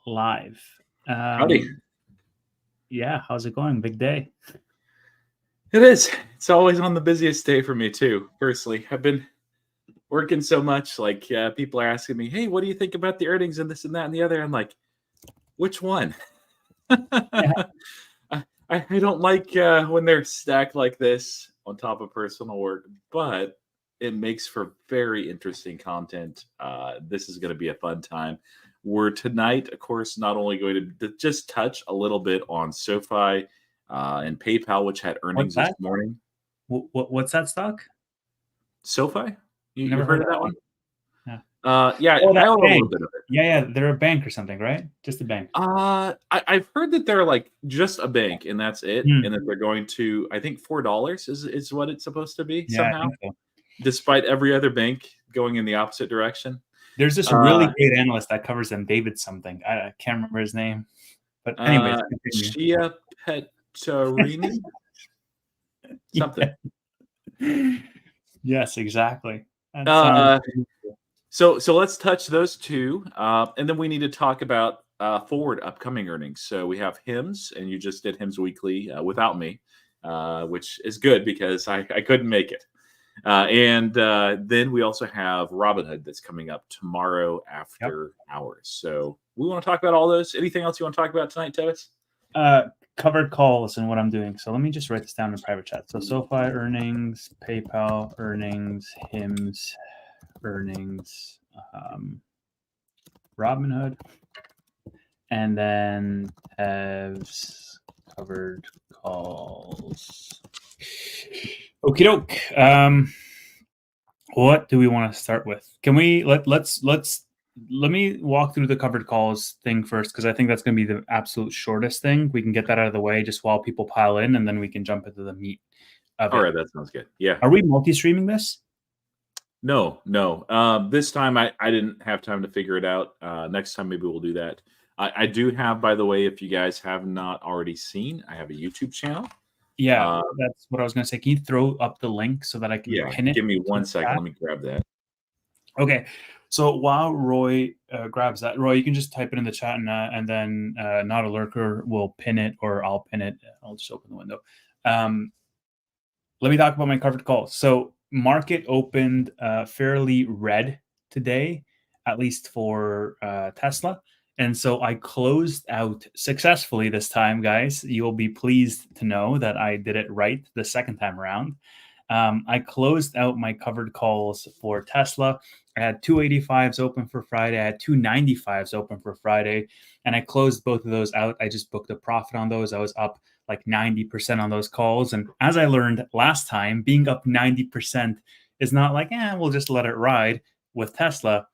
live. Howdy. Yeah, how's it going? Big day. It is. It's always on the busiest day for me too. Personally, I've been working so much. Like people are asking me, "Hey, what do you think about the earnings and this and that and the other?" I'm like, "Which one?" Yeah. I don't like when they're stacked like this on top of personal work, but it makes for very interesting content. This is going to be a fun time. We're tonight, of course, not only going to just touch a little bit on Sofi and PayPal, which had What's earnings this that? morning. What's that stock? SoFi, you Never heard heard of that that one. one? Yeah. Yeah, Oh, I that own a little bank. bit of it. Yeah, they're a bank or something, right? Just a bank. I've heard that they're like just a bank and that's it, Hmm. and that they're going to, I think $4 is what it's supposed to be Yeah, I somehow, think so. despite every other bank going in the opposite direction. There's this really Uh, great analyst that covers them, David something. I can't remember his name. But anyways, continue. Chia Petrini, something. Yeah. Yes, exactly. That sounds Uh, so let's touch those two, and then we need to talk about forward upcoming earnings. So we have Hims, and you just did Hims Weekly without me, which is good because I couldn't make it. And then we also have Robinhood that's coming up tomorrow Yep. after hours. So we want to talk about all those. Anything else you want to talk about tonight, Tevis? Covered calls and what I'm doing. So let me just write this down in private chat. So SoFi earnings, PayPal earnings, Hims earnings, Robinhood, and then Ev's covered calls. Okie doke. What do we want to start with? Can we let me walk through the covered calls thing first, because I think that's going to be the absolute shortest thing. We can get that out of the way just while people pile in, and then we can jump into the meat of All it. right, that sounds good. Yeah. Are we multi-streaming this? No. This time I didn't have time to figure it out. Next time maybe we'll do that. I do have, by the way, if you guys have not already seen, I have a YouTube channel. Yeah, that's what I was going to say. Can you throw up the link so that I can Yeah, pin it? give me to 1 the second. chat? Let me grab that. Okay. So while Roy grabs that, Roy, you can just type it in the chat, and then Not a Lurker will pin it, or I'll pin it. I'll just open the window. Let me talk about my covered calls. So market opened fairly red today, at least for Tesla. And so I closed out successfully this time, guys. You'll be pleased to know that I did it right the second time around. I closed out my covered calls for Tesla. I had 285s open for Friday. I had 295s open for Friday. And I closed both of those out. I just booked a profit on those. I was up like 90% on those calls. And as I learned last time, being up 90% is not like, we'll just let it ride with Tesla.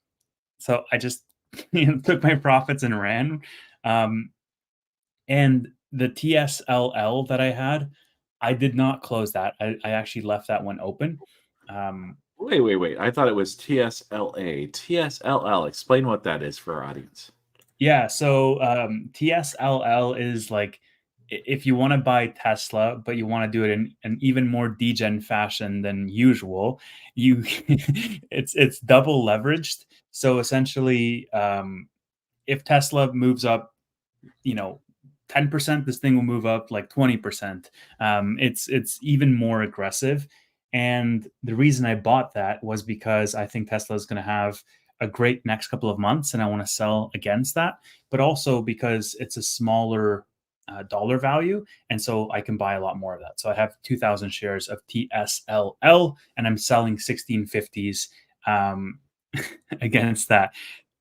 So I just took my profits and ran. And the TSLL that I had, I did not close that. I actually left that one open. Wait. I thought it was TSLA. TSLL. Explain what that is for our audience. Yeah. So TSLL is like, if you want to buy Tesla, but you want to do it in an even more degen fashion than usual, you it's double leveraged. So essentially, if Tesla moves up, 10%, this thing will move up like 20%. It's even more aggressive. And the reason I bought that was because I think Tesla is going to have a great next couple of months, and I want to sell against that. But also because it's a smaller dollar value, and so I can buy a lot more of that. So I have 2,000 shares of TSLL, and I'm selling 1650s against that.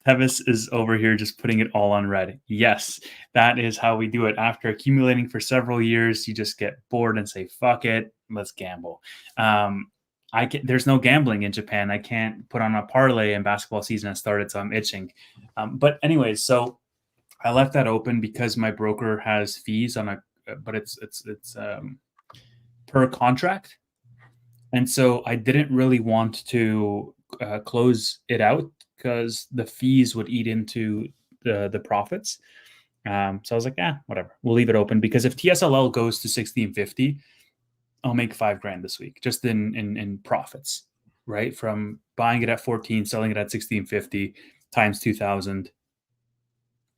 Tevis is over here just putting it all on red. Yes, that is how we do it. After accumulating for several years, you just get bored and say, fuck it, let's gamble. There's no gambling in Japan. I can't put on a parlay and basketball season has started, so I'm itching. But anyways, so I left that open because my broker has fees on but it's per contract. And so I didn't really want to close it out because the fees would eat into the profits. So I was like, whatever, we'll leave it open, because if TSLL goes to 1650, I'll make $5,000 this week just in profits, right? From buying it at 14, selling it at 1650 times 2,000.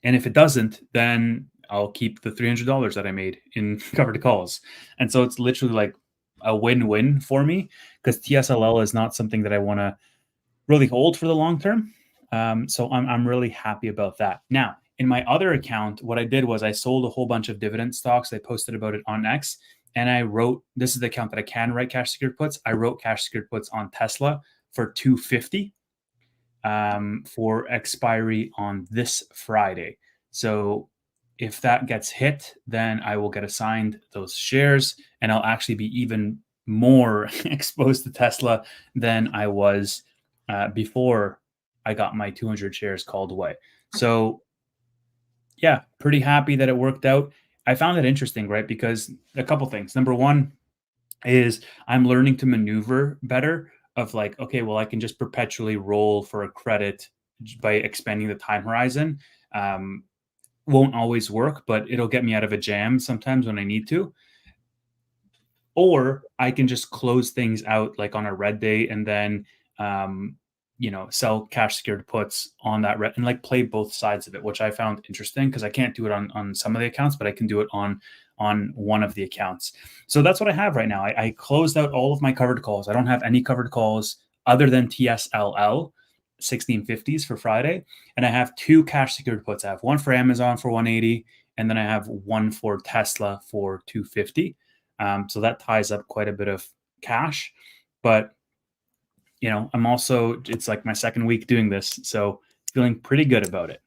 And if it doesn't, then I'll keep the $300 that I made in covered calls. And so it's literally like a win-win for me, because TSLL is not something that I want to really hold for the long term. So I'm really happy about that. Now, in my other account, what I did was I sold a whole bunch of dividend stocks. I posted about it on X, and I wrote, this is the account that I can write cash secured puts. I wrote cash secured puts on Tesla for 250 for expiry on this Friday. So if that gets hit, then I will get assigned those shares, and I'll actually be even more exposed to Tesla than I was before I got my 200 shares called away. So yeah, pretty happy that it worked out. I found it interesting, right? Because a couple things. Number one is I'm learning to maneuver better, of like, okay, well, I can just perpetually roll for a credit by expanding the time horizon. Won't always work, but it'll get me out of a jam sometimes when I need to. Or I can just close things out like on a red day, and then sell cash secured puts on that red, and like play both sides of it, which I found interesting, because I can't do it on some of the accounts, but I can do it on one of the accounts. So that's what I have right now. I closed out all of my covered calls. I don't have any covered calls other than TSLL 1650s for Friday. And I have two cash secured puts. I have one for Amazon for 180, and then I have one for Tesla for 250. So that ties up quite a bit of cash. But I'm also, it's like my second week doing this, so feeling pretty good about it.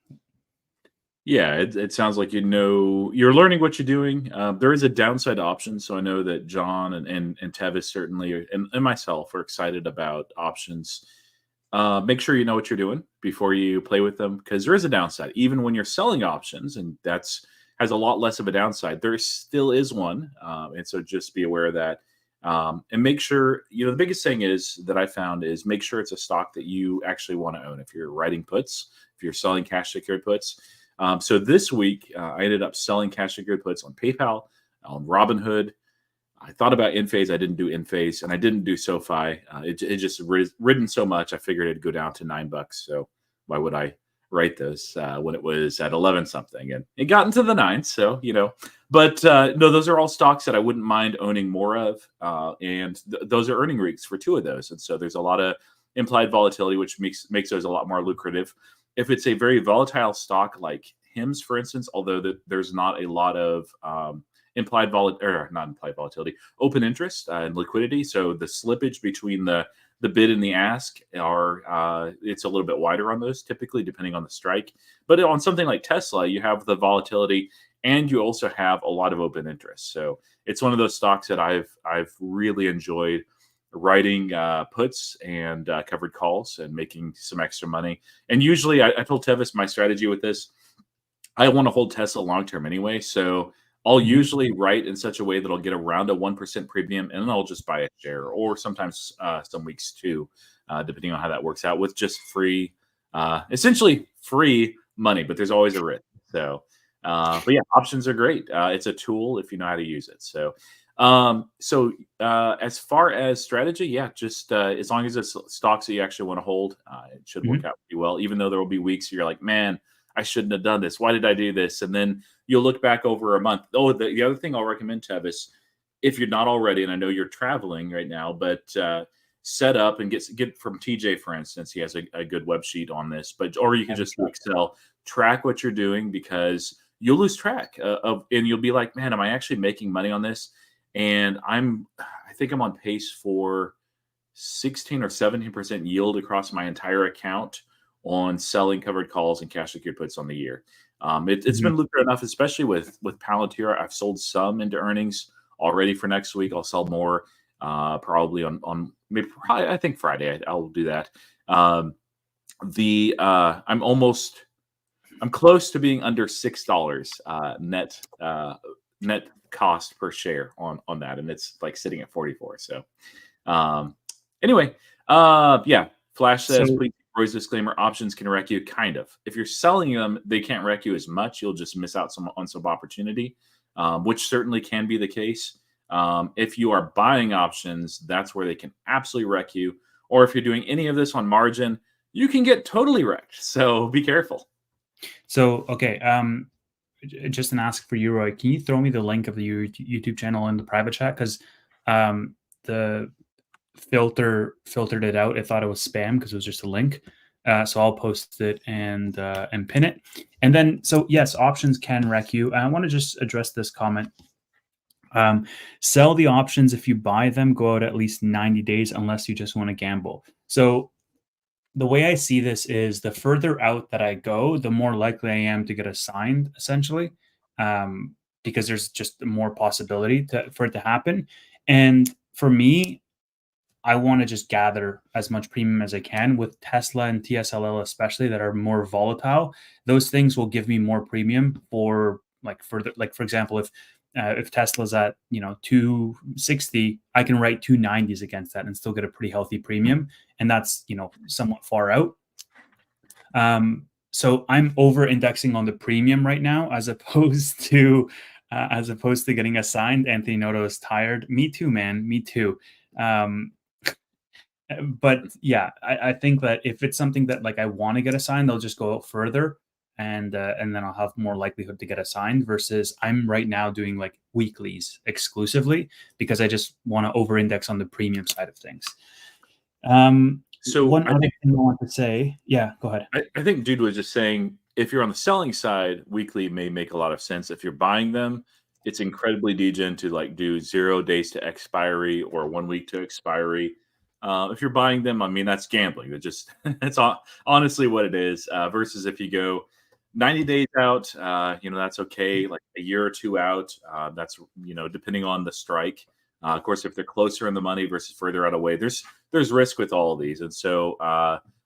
Yeah, it sounds like you're learning what you're doing. There is a downside option, so I know that John and Tevis certainly, and myself, are excited about options. Make sure you know what you're doing before you play with them, because there is a downside. Even when you're selling options, and that's has a lot less of a downside, there still is one. And so just be aware of that. And make sure, the biggest thing is that I found is make sure it's a stock that you actually want to own. If you're writing puts, if you're selling cash secured puts. So this week, I ended up selling cash secured puts on PayPal, on Robinhood. I thought about Enphase. I didn't do Enphase, and I didn't do SoFi. It just ridden so much. I figured it'd go down to $9. So why would I write those when it was at 11 something? And it got into the nines. So but no, those are all stocks that I wouldn't mind owning more of, and those are earning weeks for two of those. And so there's a lot of implied volatility, which makes those a lot more lucrative. If it's a very volatile stock like HIMS, for instance, although there's not a lot of not implied volatility, open interest and liquidity. So the slippage between the bid and the ask it's a little bit wider on those, typically, depending on the strike. But on something like Tesla, you have the volatility, and you also have a lot of open interest. So it's one of those stocks that I've really enjoyed writing puts and covered calls and making some extra money. And usually, I told Tevis my strategy with this. I want to hold Tesla long term anyway, so I'll usually write in such a way that I'll get around a 1% premium, and then I'll just buy a share, or sometimes some weeks too, depending on how that works out, with just free, essentially free money. But there's always a risk. So, but yeah, options are great. It's a tool if you know how to use it. So, as far as strategy, yeah, just as long as it's stocks that you actually want to hold, it should work out pretty well. Even though there will be weeks you're like, man, I shouldn't have done this. Why did I do this? And then you'll look back over a month. Oh, the other thing I'll recommend, Tevis, if you're not already, and I know you're traveling right now, but set up and get from TJ, for instance. He has a good web sheet on this, or you can just do Excel, track what you're doing, because you'll lose track and you'll be like, man, am I actually making money on this? And I think I'm on pace for 16 or 17% yield across my entire account on selling covered calls and cash secured puts on the year. It's been lucrative enough, especially with Palantir. I've sold some into earnings already for next week. I'll sell more probably on I think Friday. I'll do that. I'm close to being under $6 net cost per share on that, and it's like sitting at 44. So anyway, yeah. Flash says, please. Roy's disclaimer: options can wreck you, kind of. If you're selling them, they can't wreck you as much. You'll just miss out on some opportunity, which certainly can be the case. If you are buying options, that's where they can absolutely wreck you. Or if you're doing any of this on margin, you can get totally wrecked. So be careful. So, okay, just an ask for you, Roy. Can you throw me the link of the YouTube channel in the private chat? Because the filtered it out. It thought it was spam because it was just a link. So I'll post it and pin it. And then, so yes, options can wreck you. I want to just address this comment. Sell the options if you buy them. Go out at least 90 days unless you just want to gamble. So the way I see this is the further out that I go, the more likely I am to get assigned, essentially, um, because there's just more possibility for it to happen. And for me, I want to just gather as much premium as I can with Tesla and TSLL, especially that are more volatile. Those things will give me more premium for like further, like for example, if Tesla's at 260, I can write 290s against that and still get a pretty healthy premium, and that's somewhat far out. So I'm over indexing on the premium right now as opposed to getting assigned. Anthony Noto is tired. Me too, man. Me too. But yeah, I think that if it's something that like I want to get assigned, they'll just go out further, and then I'll have more likelihood to get assigned. Versus I'm right now doing like weeklies exclusively because I just want to over index on the premium side of things. So One I other think thing I want to say, yeah, go ahead. I think dude was just saying if you're on the selling side, weekly may make a lot of sense. If you're buying them, it's incredibly degen to like do 0 days to expiry or 1 week to expiry. If you're buying them, I mean that's gambling. That just that's honestly what it is. Versus if you go 90 days out, that's okay. Like a year or two out, that's depending on the strike. Of course, if they're closer in the money versus further out away, there's risk with all of these, and so.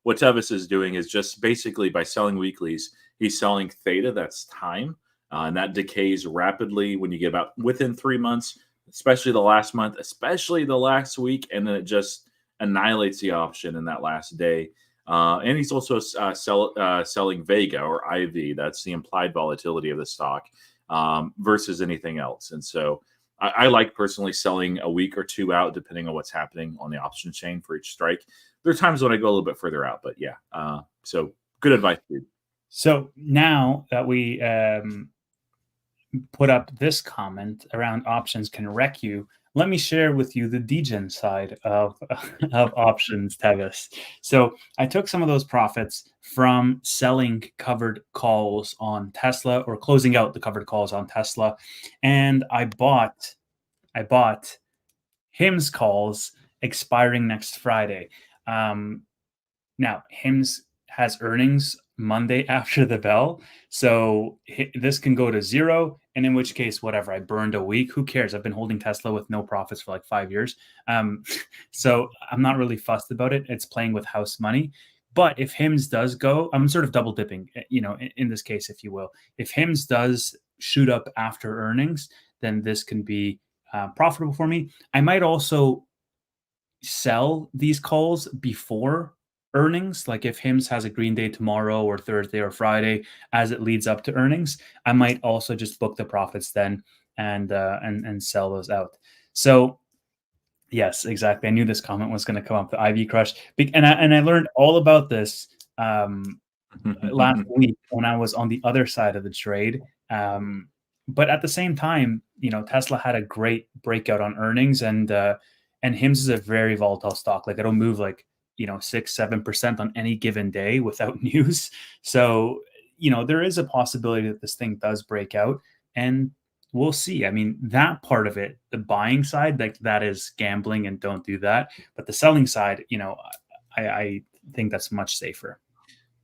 What Tevis is doing is just basically by selling weeklies, he's selling theta, that's time, and that decays rapidly when you get about within 3 months, especially the last month, especially the last week, and then it just annihilates the option in that last day. And he's also selling Vega or IV, that's the implied volatility of the stock versus anything else. And so I like personally selling a week or two out, depending on what's happening on the option chain for each strike. There are times when I go a little bit further out, but yeah. So good advice, dude. So now that we put up this comment around options can wreck you, let me share with you the degen side of options, Tevis. So I took some of those profits from selling covered calls on Tesla or closing out the covered calls on Tesla, and I bought HIMS calls expiring next Friday. Now, HIMS has earnings Monday after the bell. So this can go to zero. And in which case, whatever, I burned a week. Who cares? I've been holding Tesla with no profits for like 5 years. So I'm not really fussed about it. It's playing with house money. But if HIMS does go, I'm sort of double dipping, in this case, if you will. If HIMS does shoot up after earnings, then this can be profitable for me. I might also sell these calls before earnings. Like if HIMS has a green day tomorrow or Thursday or Friday as it leads up to earnings, I might also just book the profits then and sell those out. So yes, exactly. I knew this comment was going to come up, the IV crush. And I learned all about this last week when I was on the other side of the trade. But at the same time, Tesla had a great breakout on earnings, and HIMS is a very volatile stock. Like it'll move like 6-7% on any given day without news. So there is a possibility that this thing does break out, and we'll see. I mean, that part of it, the buying side, like that is gambling, and don't do that. But the selling side, I think that's much safer.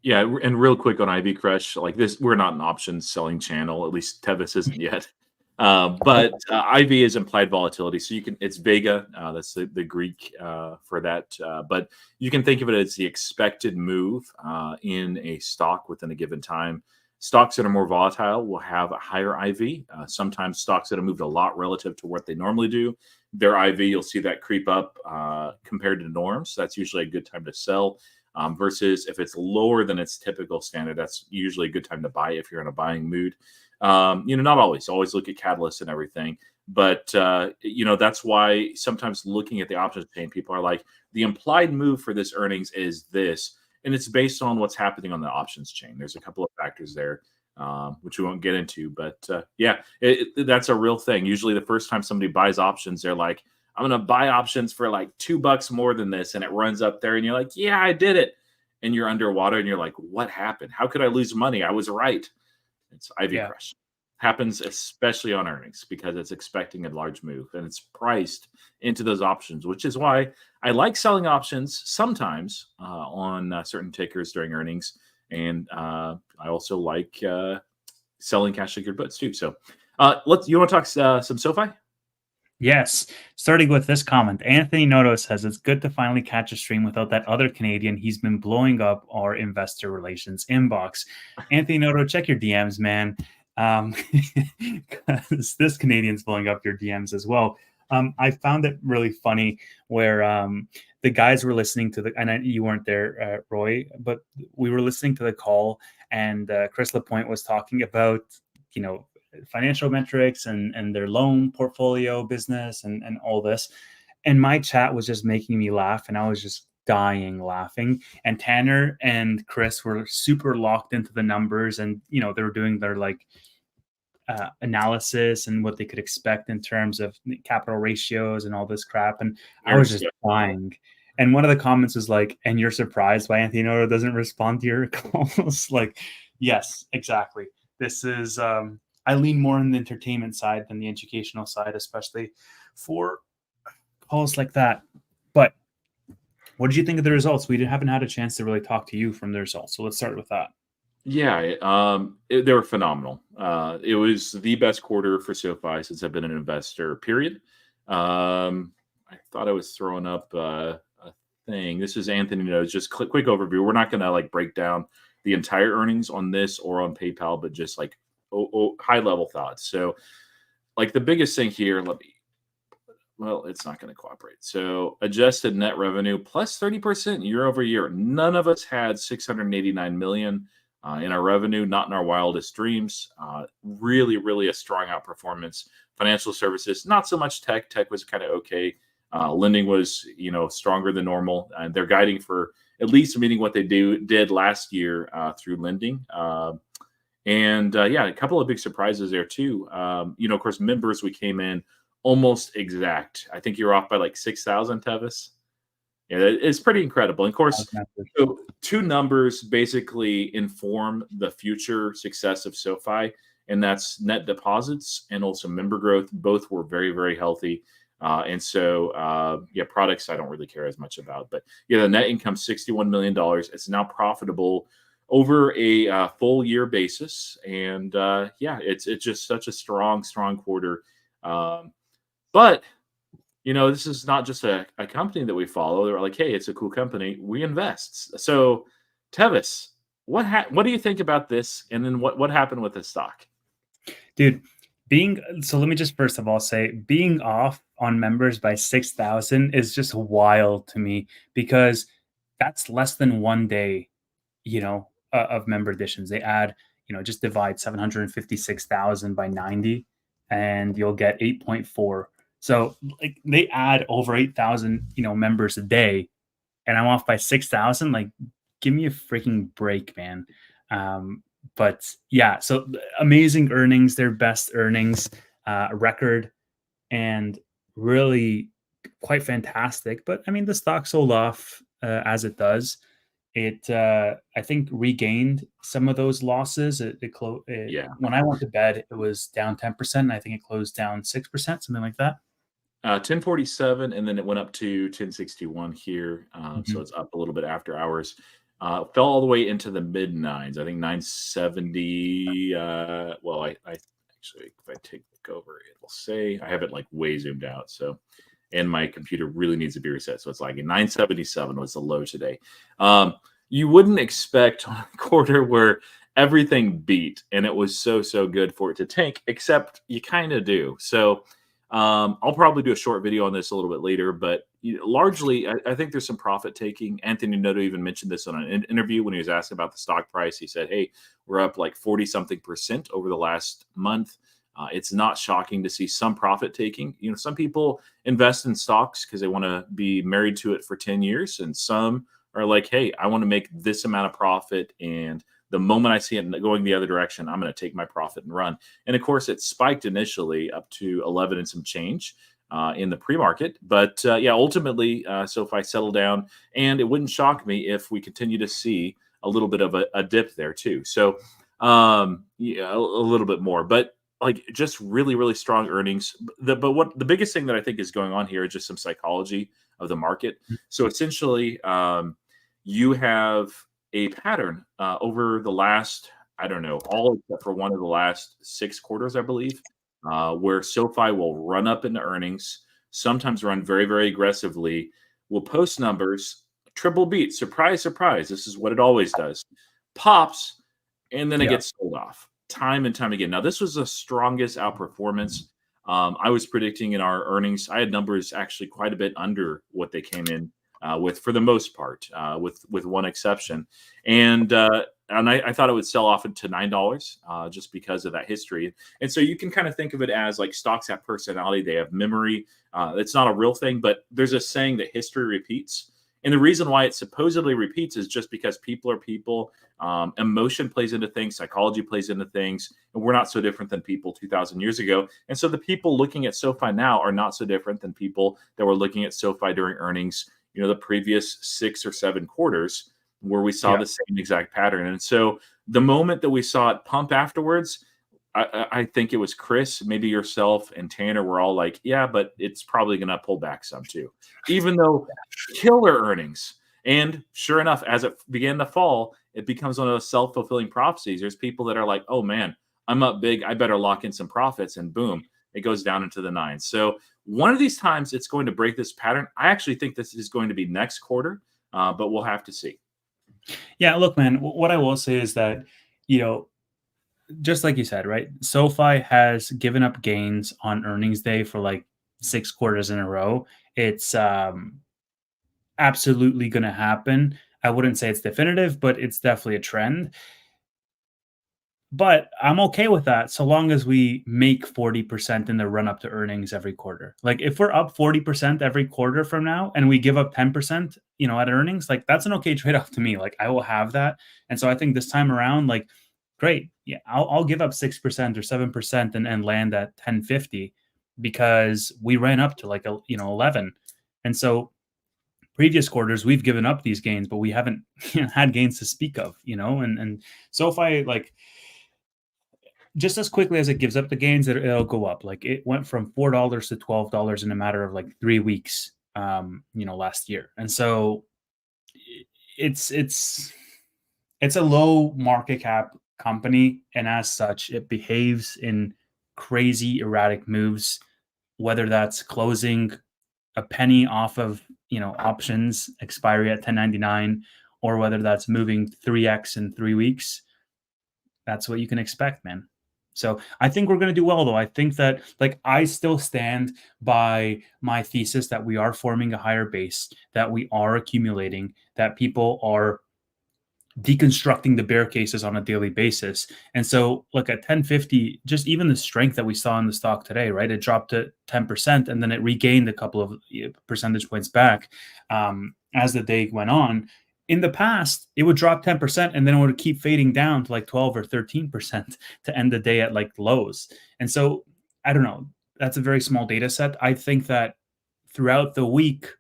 Yeah, and real quick on IV Crush, like this, we're not an options selling channel. At least Tevis isn't yet. But IV is implied volatility, so it's Vega. That's the Greek for that. But you can think of it as the expected move in a stock within a given time. Stocks that are more volatile will have a higher IV. Sometimes stocks that have moved a lot relative to what they normally do, their IV, you'll see that creep up compared to norms. That's usually a good time to sell. Versus if it's lower than its typical standard, that's usually a good time to buy if you're in a buying mood. Not always. Always look at catalysts and everything, but that's why sometimes looking at the options chain, people are like, the implied move for this earnings is this, and it's based on what's happening on the options chain. There's a couple of factors there, which we won't get into, but yeah, that's a real thing. Usually the first time somebody buys options, they're like, I'm going to buy options for like $2 more than this. And it runs up there and you're like, yeah, I did it. And you're underwater and you're like, what happened? How could I lose money? I was right. It's Ivy Yeah. Crush. Happens especially on earnings because it's expecting a large move and it's priced into those options, which is why I like selling options sometimes on certain tickers during earnings. And I also like selling cash secured puts too. So you want to talk some SoFi? Yes. Starting with this comment, Anthony Noto says it's good to finally catch a stream without that other Canadian. He's been blowing up our investor relations inbox. Anthony Noto, check your DMs, man. Because this Canadian's blowing up your DMs as well. I found it really funny where the guys were listening to you weren't there, Roy, but we were listening to the call, and Chris Lapointe was talking about, financial metrics and their loan portfolio business and all this. And my chat was just making me laugh, and I was just dying laughing. And Tanner and Chris were super locked into the numbers, and they were doing their analysis and what they could expect in terms of capital ratios and all this crap. And I was just dying. And one of the comments was like, and you're surprised why Anthony Noto doesn't respond to your calls? Like, yes, exactly. This is I lean more on the entertainment side than the educational side, especially for calls like that. But what did you think of the results? We haven't had a chance to really talk to you from the results. So let's start with that. Yeah, they were phenomenal. It was the best quarter for SoFi since I've been an investor, period. I thought I was throwing up a thing. This is Anthony Knows. Just quick overview. We're not going to break down the entire earnings on this or on PayPal, but just high level thoughts. So the biggest thing here, it's not going to cooperate. So adjusted net revenue plus 30% year over year. None of us had 689 million in our revenue, not in our wildest dreams. Really, really a strong outperformance. Financial services, not so much tech. Tech was kind of okay. Lending was, stronger than normal. And they're guiding for at least meeting what they did last year through lending. A couple of big surprises there too. Of course, members, we came in almost exact. I think you're off by 6,000, Tevis. Yeah, it's pretty incredible. And of course, so two numbers basically inform the future success of SoFi, and that's net deposits and also member growth. Both were very, very healthy. Products I don't really care as much about. But the net income, $61 million. It's now profitable over a full year basis. And it's just such a strong quarter. But this is not just a company that we follow. They're like, hey, it's a cool company. We invest. So, Tevis, what do you think about this? And then what happened with the stock? Dude, let me just first of all say, being off on members by 6,000 is just wild to me, because that's less than 1 day, of member additions. They add, just divide 756,000 by 90 and you'll get 8.4. So they add over 8,000, members a day, and I'm off by 6,000. Give me a freaking break, man. But yeah, so amazing earnings, their best earnings record, and really quite fantastic. But I mean, the stock sold off as it does. It I think regained some of those losses. When I went to bed, it was down 10%. And I think it closed down 6%, something like that. 1047, and then it went up to 1061 here. So it's up a little bit after hours. Fell all the way into the mid nines. I think 970. I actually, if I take over, it will say I have it way zoomed out. So, and my computer really needs to be reset. So it's 977 was the low today. You wouldn't expect on a quarter where everything beat and it was so good for it to tank, except you kind of do. So I'll probably do a short video on this a little bit later, but largely I think there's some profit taking. Anthony Noto even mentioned this on an interview when he was asked about the stock price. He said, hey, we're up 40 something percent over the last month. It's not shocking to see some profit taking. Some people invest in stocks because they want to be married to it for 10 years, and some are like, hey, I want to make this amount of profit, and the moment I see it going the other direction, I'm going to take my profit and run. And of course, it spiked initially up to 11 and some change in the pre-market, but yeah, ultimately, SoFi settled down, and it wouldn't shock me if we continue to see a little bit of a dip there too. So yeah, a little bit more, but like just really, really strong earnings. But what the biggest thing that I think is going on here is just some psychology of the market. So essentially, you have a pattern over the last, I don't know, all except for one of the last 6 quarters, I believe, where SoFi will run up into earnings, sometimes run very, very aggressively, will post numbers, triple beat, surprise, surprise. This is what it always does. Pops, and then it Yeah. gets sold off time and time again. Now, this was the strongest outperformance. I was predicting in our earnings. I had numbers actually quite a bit under what they came in with, for the most part, with one exception. And I thought it would sell off into $9 just because of that history. And so you can kind of think of it as like stocks have personality. They have memory. It's not a real thing, but there's a saying that history repeats. And the reason why it supposedly repeats is just because people are people. Emotion plays into things, psychology plays into things, and we're not so different than people 2,000 years ago. And so the people looking at SoFi now are not so different than people that were looking at SoFi during earnings, the previous 6 or 7 quarters, where we saw Yeah. the same exact pattern. And so the moment that we saw it pump afterwards, I think it was Chris, maybe yourself and Tanner were all like, yeah, but it's probably going to pull back some too, even though killer earnings. And sure enough, as it began to fall, it becomes one of those self-fulfilling prophecies. There's people that are like, oh man, I'm up big. I better lock in some profits. And boom, it goes down into the nines. So one of these times it's going to break this pattern. I actually think this is going to be next quarter, but we'll have to see. Yeah, look, man, what I will say is that, you know, just like you said, right? SoFi has given up gains on earnings day for like 6 quarters in a row. It's absolutely going to happen. I wouldn't say it's definitive, but it's definitely a trend. But I'm okay with that so long as we make 40% in the run up to earnings every quarter. Like if we're up 40% every quarter from now and we give up 10%, at earnings, like that's an okay trade-off to me. Like I will have that. And so I think this time around, like, great. Yeah, I'll give up 6% or 7% and land at 1050 because we ran up to like 11. And so previous quarters we've given up these gains, but we haven't had gains to speak of, and SoFi, like, just as quickly as it gives up the gains, it'll go up. Like it went from $4 to $12 in a matter of like 3 weeks, last year. And so it's a low market cap company, and as such, it behaves in crazy erratic moves. Whether that's closing a penny off of options expiry at 1099, or whether that's moving 3x in 3 weeks, that's what you can expect, man. So I think we're going to do well, though. I think that, like, I still stand by my thesis that we are forming a higher base, that we are accumulating, that people are deconstructing the bear cases on a daily basis. And so, look, at 1050, just even the strength that we saw in the stock today, right? It dropped to 10% and then it regained a couple of percentage points back as the day went on. In the past, it would drop 10% and then it would keep fading down to like 12 or 13% to end the day at like lows. And so, I don't know. That's a very small data set. I think that throughout the week,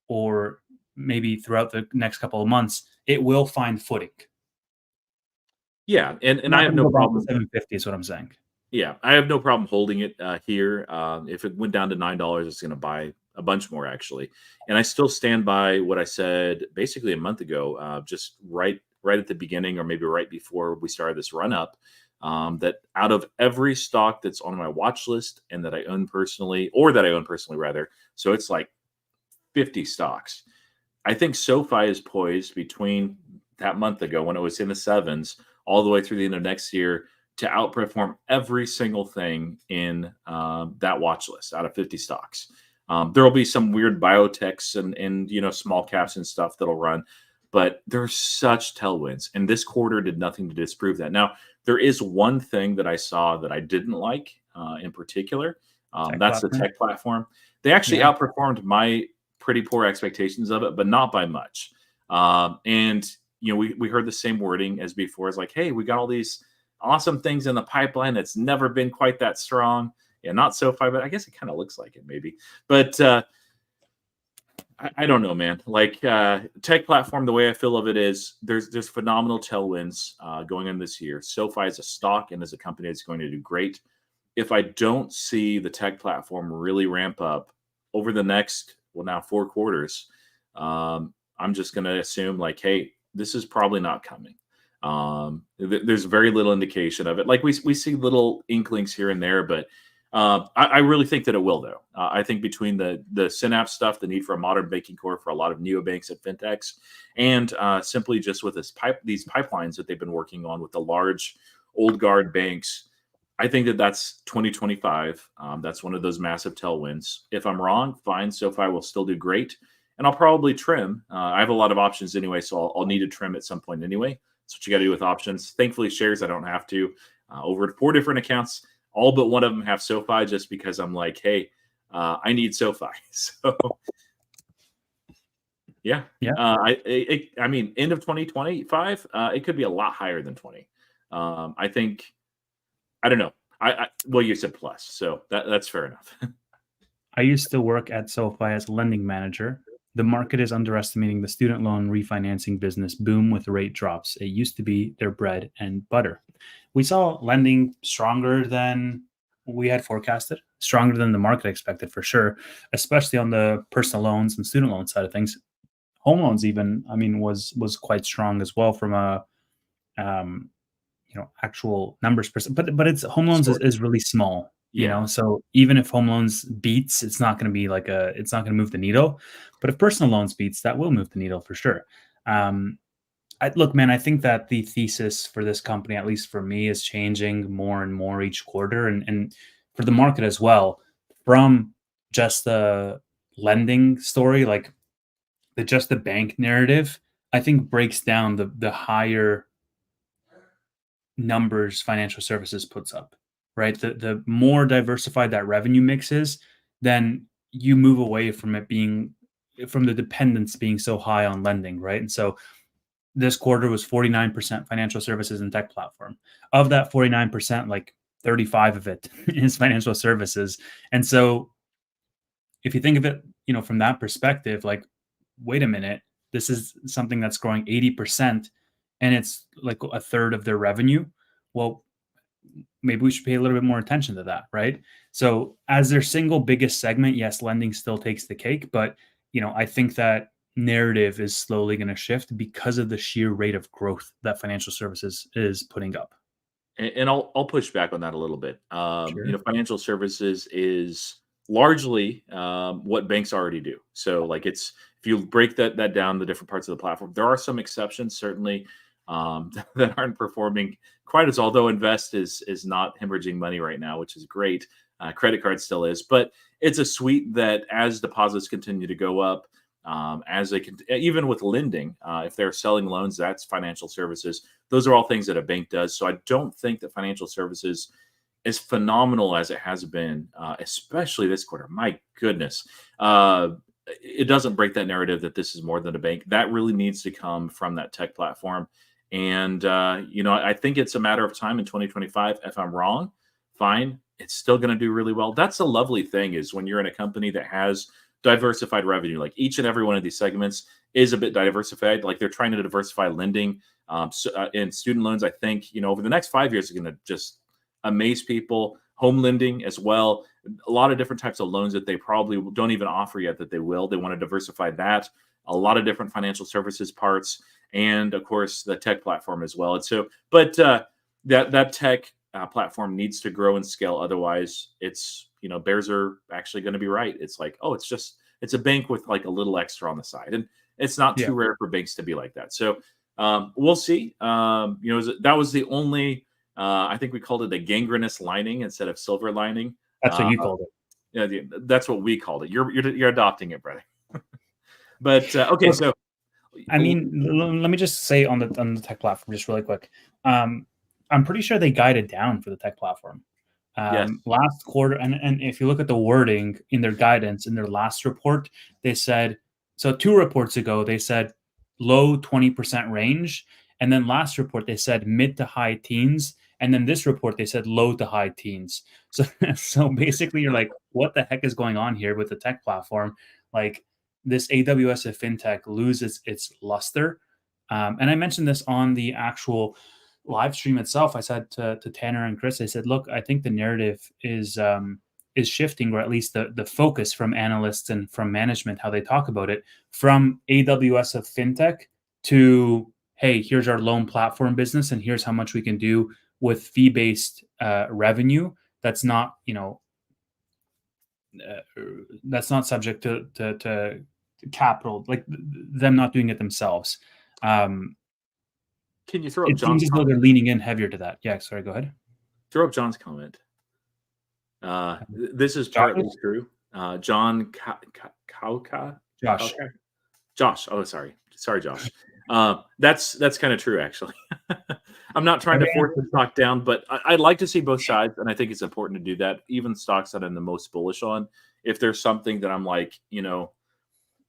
or maybe throughout the next couple of months, it will find footing. Yeah, and I Not have going to no go back to problem. 750 is what I'm saying. Yeah, I have no problem holding it here. If it went down to $9, it's going to buy a bunch more actually. And I still stand by what I said basically a month ago, just right at the beginning, or maybe right before we started this run up. That out of every stock that's on my watch list and that I own personally, rather, so it's like 50 stocks. I think SoFi is poised between that month ago when it was in the sevens all the way through the end of next year to outperform every single thing in that watch list out of 50 stocks. There will be some weird biotechs and small caps and stuff that'll run, but there's such tailwinds, and this quarter did nothing to disprove that. Now, there is one thing that I saw that I didn't like in particular. That's the tech platform. They actually outperformed my pretty poor expectations of it, but not by much. And we heard the same wording as before. It's like, hey, we got all these awesome things in the pipeline that's never been quite that strong. Yeah, not SoFi, but I guess it kind of looks like it maybe. But I don't know, man. Like tech platform, the way I feel of it is there's phenomenal tailwinds going in this year. SoFi is a stock and as a company that's going to do great. If I don't see the tech platform really ramp up over the next, well, now 4 quarters, I'm just going to assume like, hey, this is probably not coming. There's very little indication of it. Like we see little inklings here and there, but I really think that it will, though. I think between the Synapse stuff, the need for a modern banking core for a lot of neobanks and fintechs, and simply just with these pipelines that they've been working on with the large old guard banks, I think that that's 2025. That's one of those massive tailwinds. If I'm wrong, fine. SoFi will still do great, and I'll probably trim. I have a lot of options anyway, so I'll need to trim at some point anyway. That's what you got to do with options. Thankfully, shares I don't have to. Over 4 different accounts. All but one of them have SoFi just because I'm like, hey, I need SoFi. So, yeah. I mean, end of 2025, it could be a lot higher than 20. I think, I don't know. Well, you said plus, so that's fair enough. I used to work at SoFi as a lending manager. The market is underestimating the student loan refinancing business boom with rate drops. It used to be their bread and butter. We saw lending stronger than we had forecasted, stronger than the market expected for sure, especially on the personal loans and student loan side of things. Home loans, even, I mean, was quite strong as well from a actual numbers percent. But it's home loans is really small. Yeah. So even if home loans beats, it's not going to be it's not going to move the needle. But if personal loans beats, that will move the needle for sure. Look, man, I think that the thesis for this company, at least for me, is changing more and more each quarter, and for the market as well, from just the lending story, like just the bank narrative, I think breaks down the higher numbers financial services puts up, right? The more diversified that revenue mix is, then you move away from the dependence being so high on lending, right? And so this quarter was 49% financial services and tech platform. Of that 49%, like 35 of it is financial services. And so if you think of it, from that perspective, like, wait a minute, this is something that's growing 80% and it's like a third of their revenue. Well, maybe we should pay a little bit more attention to that, right? So as their single biggest segment, yes, lending still takes the cake, but I think that narrative is slowly going to shift because of the sheer rate of growth that financial services is putting up. And I'll push back on that a little bit. Sure. Financial services is largely what banks already do. So, like, if you break that down, the different parts of the platform, there are some exceptions certainly that aren't performing quite as. Although Invest is not hemorrhaging money right now, which is great. Credit card still is, but it's a suite that as deposits continue to go up, as they can, even with lending, if they're selling loans, that's financial services. Those are all things that a bank does. So I don't think that financial services, as phenomenal as it has been, especially this quarter, my goodness, it doesn't break that narrative that this is more than a bank. That really needs to come from that tech platform. And, I think it's a matter of time in 2025. If I'm wrong, fine. It's still going to do really well. That's the lovely thing is when you're in a company that has diversified revenue, like each and every one of these segments is a bit diversified. Like they're trying to diversify lending and student loans. I think, over the next 5 years are going to just amaze people. Home lending as well. A lot of different types of loans that they probably don't even offer yet that they will. They want to diversify that. A lot of different financial services parts. And of course, the tech platform as well. And so, but that tech platform needs to grow and scale. Otherwise, it's, bears are actually going to be right. It's like, oh, it's a bank with like a little extra on the side. And it's not too rare for banks to be like that. So we'll see. That was the only, I think we called it a gangrenous lining instead of silver lining. That's what you called it. Yeah, that's what we called it. You're adopting it, brother. But okay, Look, so I mean, let me just say on the tech platform, just really quick. I'm pretty sure they guided down for the tech platform yes, last quarter. And if you look at the wording in their guidance, in their last report, they said, so 2 reports ago, they said, 2025 is going to be a low 20% range. And then last report, they said mid to high teens. And then this report, they said low to high teens. So, so basically, you're like, what the heck is going on here with the tech platform? Like, this AWS of fintech loses its luster. And I mentioned this on the actual live stream itself. I said to Tanner and Chris, I said, look, I think the narrative is shifting, or at least the focus from analysts and from management, how they talk about it, from AWS of fintech to, hey, here's our loan platform business, and here's how much we can do with fee-based revenue. That's not, that's not subject to capital, like them not doing it themselves. Can you throw up It seems John's as though they're leaning in heavier to that. Yeah, sorry, go ahead. Throw up John's comment. This is partly true. John Kauka? Josh. Josh. Oh, sorry, Josh. That's kind of true, actually. I'm not trying to force the stock down, but I'd like to see both sides, and I think it's important to do that. Even stocks that I'm the most bullish on, if there's something that I'm like,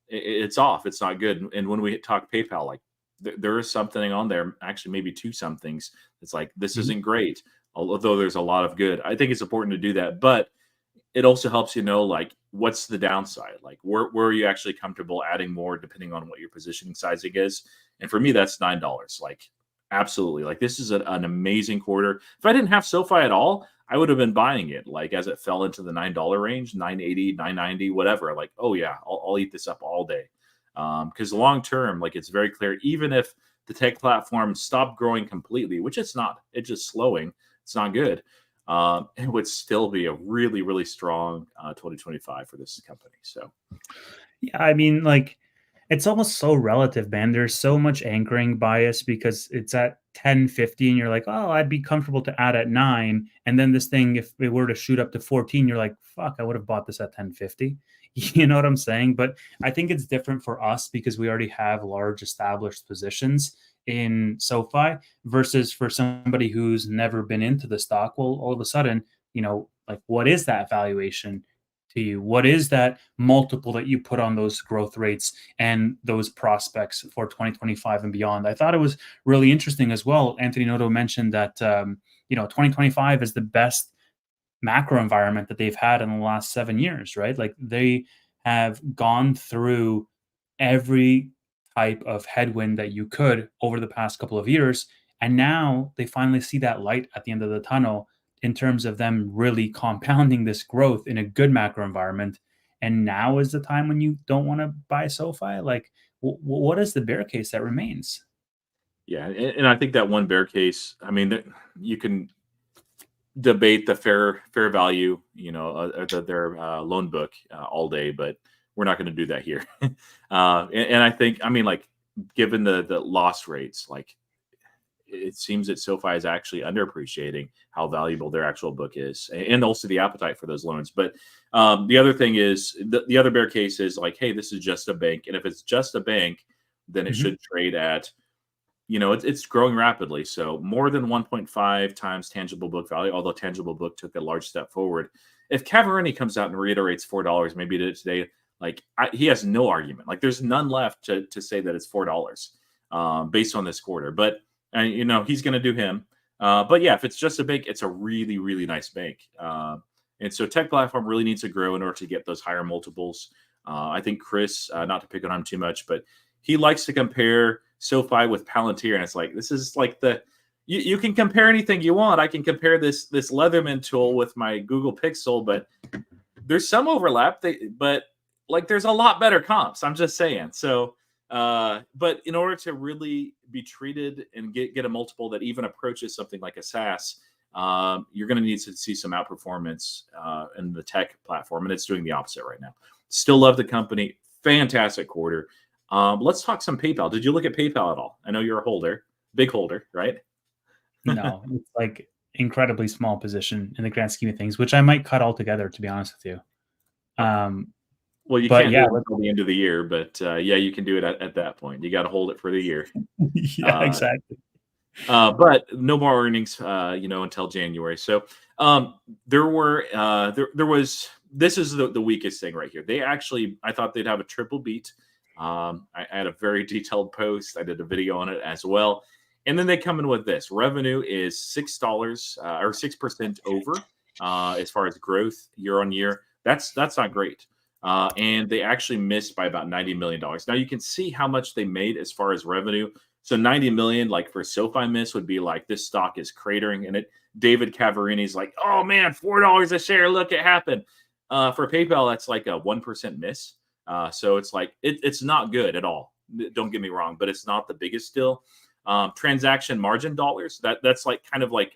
it's off, it's not good. And when we talk PayPal, like there is something on there, actually maybe two somethings. It's like this isn't great, although there's a lot of good. I think it's important to do that, but it also helps like what's the downside, like where are you actually comfortable adding more depending on what your positioning sizing is. And for me, that's $9. Like absolutely, like this is an amazing quarter. If I didn't have SoFi at all, I would have been buying it like as it fell into the $9 range, $9.80, $9.90, whatever. Like, oh yeah, I'll eat this up all day. Because long term, like it's very clear, even if the tech platform stopped growing completely, which it's not, it's just slowing, it's not good. It would still be a really, really strong 2025 for this company. So, yeah, I mean, like it's almost so relative, man. There's so much anchoring bias because it's at 10.50 and you're like, oh, I'd be comfortable to add at 9. And then this thing, if it were to shoot up to 14, you're like, fuck, I would have bought this at 10.50. You know what I'm saying? But I think it's different for us because we already have large established positions in SoFi versus for somebody who's never been into the stock. Well, all of a sudden, like what is that valuation to you? What is that multiple that you put on those growth rates and those prospects for 2025 and beyond? I thought it was really interesting as well. Anthony Noto mentioned that 2025 is the best macro environment that they've had in the last 7 years, right? Like they have gone through every type of headwind that you could over the past couple of years. And now they finally see that light at the end of the tunnel in terms of them really compounding this growth in a good macro environment. And now is the time when you don't want to buy SoFi. Like, what is the bear case that remains? Yeah, and I think that one bear case, I mean, you can debate the fair value, their loan book all day, but we're not going to do that here. And I think, I mean, like, given the loss rates, like it seems that SoFi is actually underappreciating how valuable their actual book is, and also the appetite for those loans. But the other thing is the other bear case is like, hey, this is just a bank, and if it's just a bank, then it should trade at, it's growing rapidly. So more than 1.5 times tangible book value, although tangible book took a large step forward. If Cavarini comes out and reiterates $4, maybe he did it today, like he has no argument. Like there's none left to say that it's $4 based on this quarter. But he's going to do him. But yeah, if it's just a bank, it's a really, really nice bank. And so tech platform really needs to grow in order to get those higher multiples. I think Chris, not to pick on him too much, but he likes to compare SoFi with Palantir, and it's like this is like you can compare anything you want. I can compare this Leatherman tool with my Google Pixel, but there's some overlap. But like there's a lot better comps. I'm just saying. So, but in order to really be treated and get a multiple that even approaches something like a SaaS, you're going to need to see some outperformance in the tech platform, and it's doing the opposite right now. Still love the company. Fantastic quarter. Let's talk some PayPal. Did you look at PayPal at all? I know you're a holder, big holder, right? No, it's like incredibly small position in the grand scheme of things, which I might cut altogether, to be honest with you. Well, you can't do it until the end of the year, but yeah, you can do it at that point. You got to hold it for the year. Yeah, exactly. But no more earnings, until January. So there was. This is the weakest thing right here. I thought they'd have a triple beat. I had a very detailed post. I did a video on it as well. And then they come in with this revenue is $6 or 6% over as far as growth year on year. That's not great. And they actually missed by about $90 million. Now you can see how much they made as far as revenue. So 90 million, like for SoFi miss, would be like this stock is cratering, and it. David Cavarini's like, oh man, $4 a share, look, it happened. For PayPal, that's like a 1% miss. So it's like it's not good at all. Don't get me wrong, but it's not the biggest still. Transaction margin dollars, that's like kind of like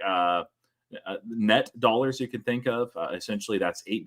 net dollars you can think of. Essentially, that's $8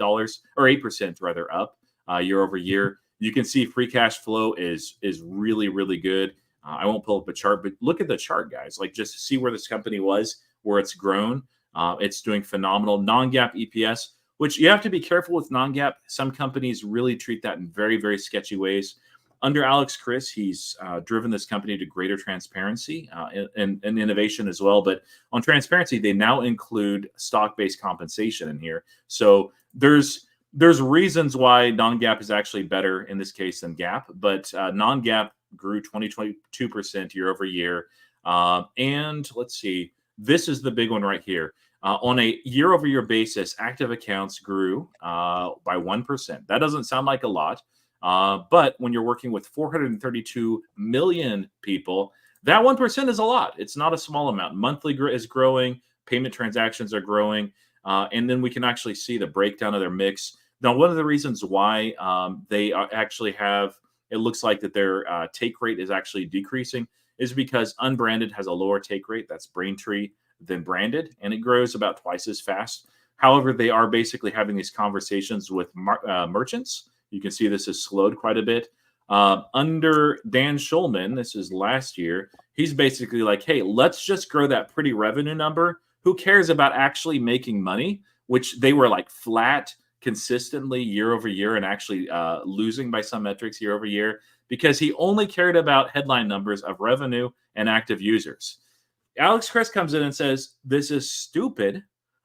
or 8% rather up year over year. You can see free cash flow is really really good. I won't pull up a chart, but look at the chart, guys. Like just see where this company was, where it's grown. It's doing phenomenal. Non-GAAP EPS, which you have to be careful with non-GAAP. Some companies really treat that in very, very sketchy ways. Under Alex Chris, he's driven this company to greater transparency and innovation as well. But on transparency, they now include stock-based compensation in here. So there's reasons why non-GAAP is actually better in this case than GAAP. But non-GAAP grew 22% year over year. And let's see, this is the big one right here. On a year-over-year basis, active accounts grew by 1%. That doesn't sound like a lot, but when you're working with 432 million people, that 1% is a lot. It's not a small amount. Monthly is growing, payment transactions are growing, and then we can actually see the breakdown of their mix. Now, one of the reasons why they actually have, it looks like that their take rate is actually decreasing is because unbranded has a lower take rate. That's Braintree than branded, and it grows about twice as fast. However, they are basically having these conversations with merchants. You can see this has slowed quite a bit. Under Dan Schulman, this is last year, he's basically like, hey, let's just grow that pretty revenue number. Who cares about actually making money? Which they were like flat consistently year over year and actually losing by some metrics year over year because he only cared about headline numbers of revenue and active users. Alex Chris comes in and says, this is stupid.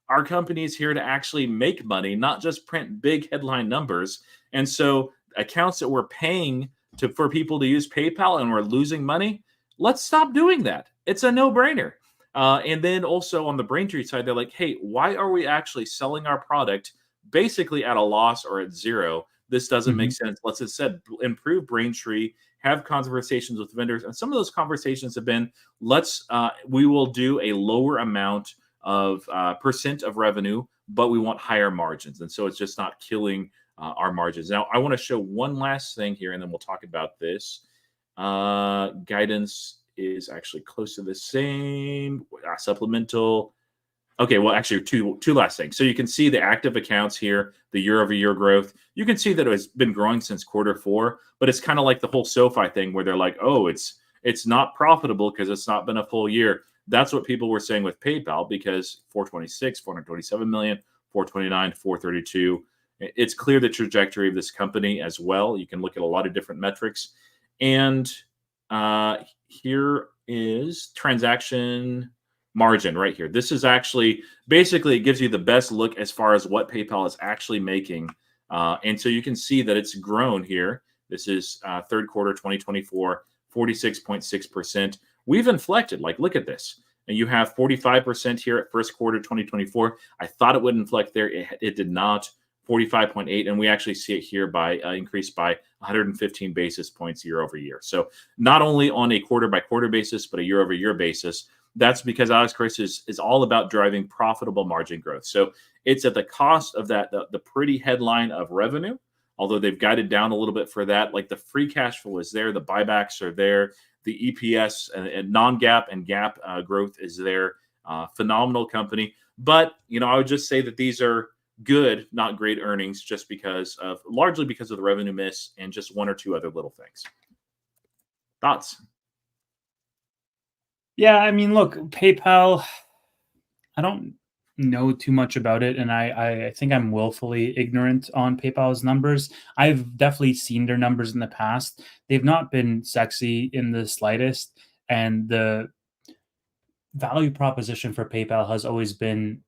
Our company is here to actually make money, not just print big headline numbers. And so accounts that we're paying for people to use PayPal and we're losing money, let's stop doing that. It's a no-brainer. And then also on the Braintree side, they're like, hey, why are we actually selling our product basically at a loss or at zero? This doesn't make sense. Let's instead improve Braintree, have conversations with vendors. And some of those conversations have been, we will do a lower amount of percent of revenue, but we want higher margins. And so it's just not killing our margins. Now, I want to show one last thing here, and then we'll talk about this. Guidance is actually close to the same. Supplemental. Okay, well, actually, two last things. So you can see the active accounts here, the year-over-year growth. You can see that it has been growing since quarter 4, but it's kind of like the whole SoFi thing where they're like, oh, it's not profitable because it's not been a full year. That's what people were saying with PayPal because 426, 427 million, 429, 432. It's clear the trajectory of this company as well. You can look at a lot of different metrics. And here is transaction margin right here. This is actually basically it gives you the best look as far as what PayPal is actually making. And so you can see that it's grown here. This is third quarter 2024, 46.6%. We've inflected. Like, look at this. And you have 45% here at first quarter 2024. I thought it would inflect there. It did not. 45.8, and we actually see it here by increased by 115 basis points year over year. So not only on a quarter by quarter basis, but a year over year basis. That's because Alex Chris is all about driving profitable margin growth. So it's at the cost of that the pretty headline of revenue, although they've guided down a little bit for that. Like the free cash flow is there, the buybacks are there, the EPS and non-GAAP and GAAP growth is there. Phenomenal company, but I would just say that these are good, not great earnings, just largely because of the revenue miss and just one or two other little things. Thoughts? Yeah, I mean, look, PayPal, I don't know too much about it, and I think I'm willfully ignorant on PayPal's numbers. I've definitely seen their numbers in the past. They've not been sexy in the slightest, and the value proposition for PayPal has always been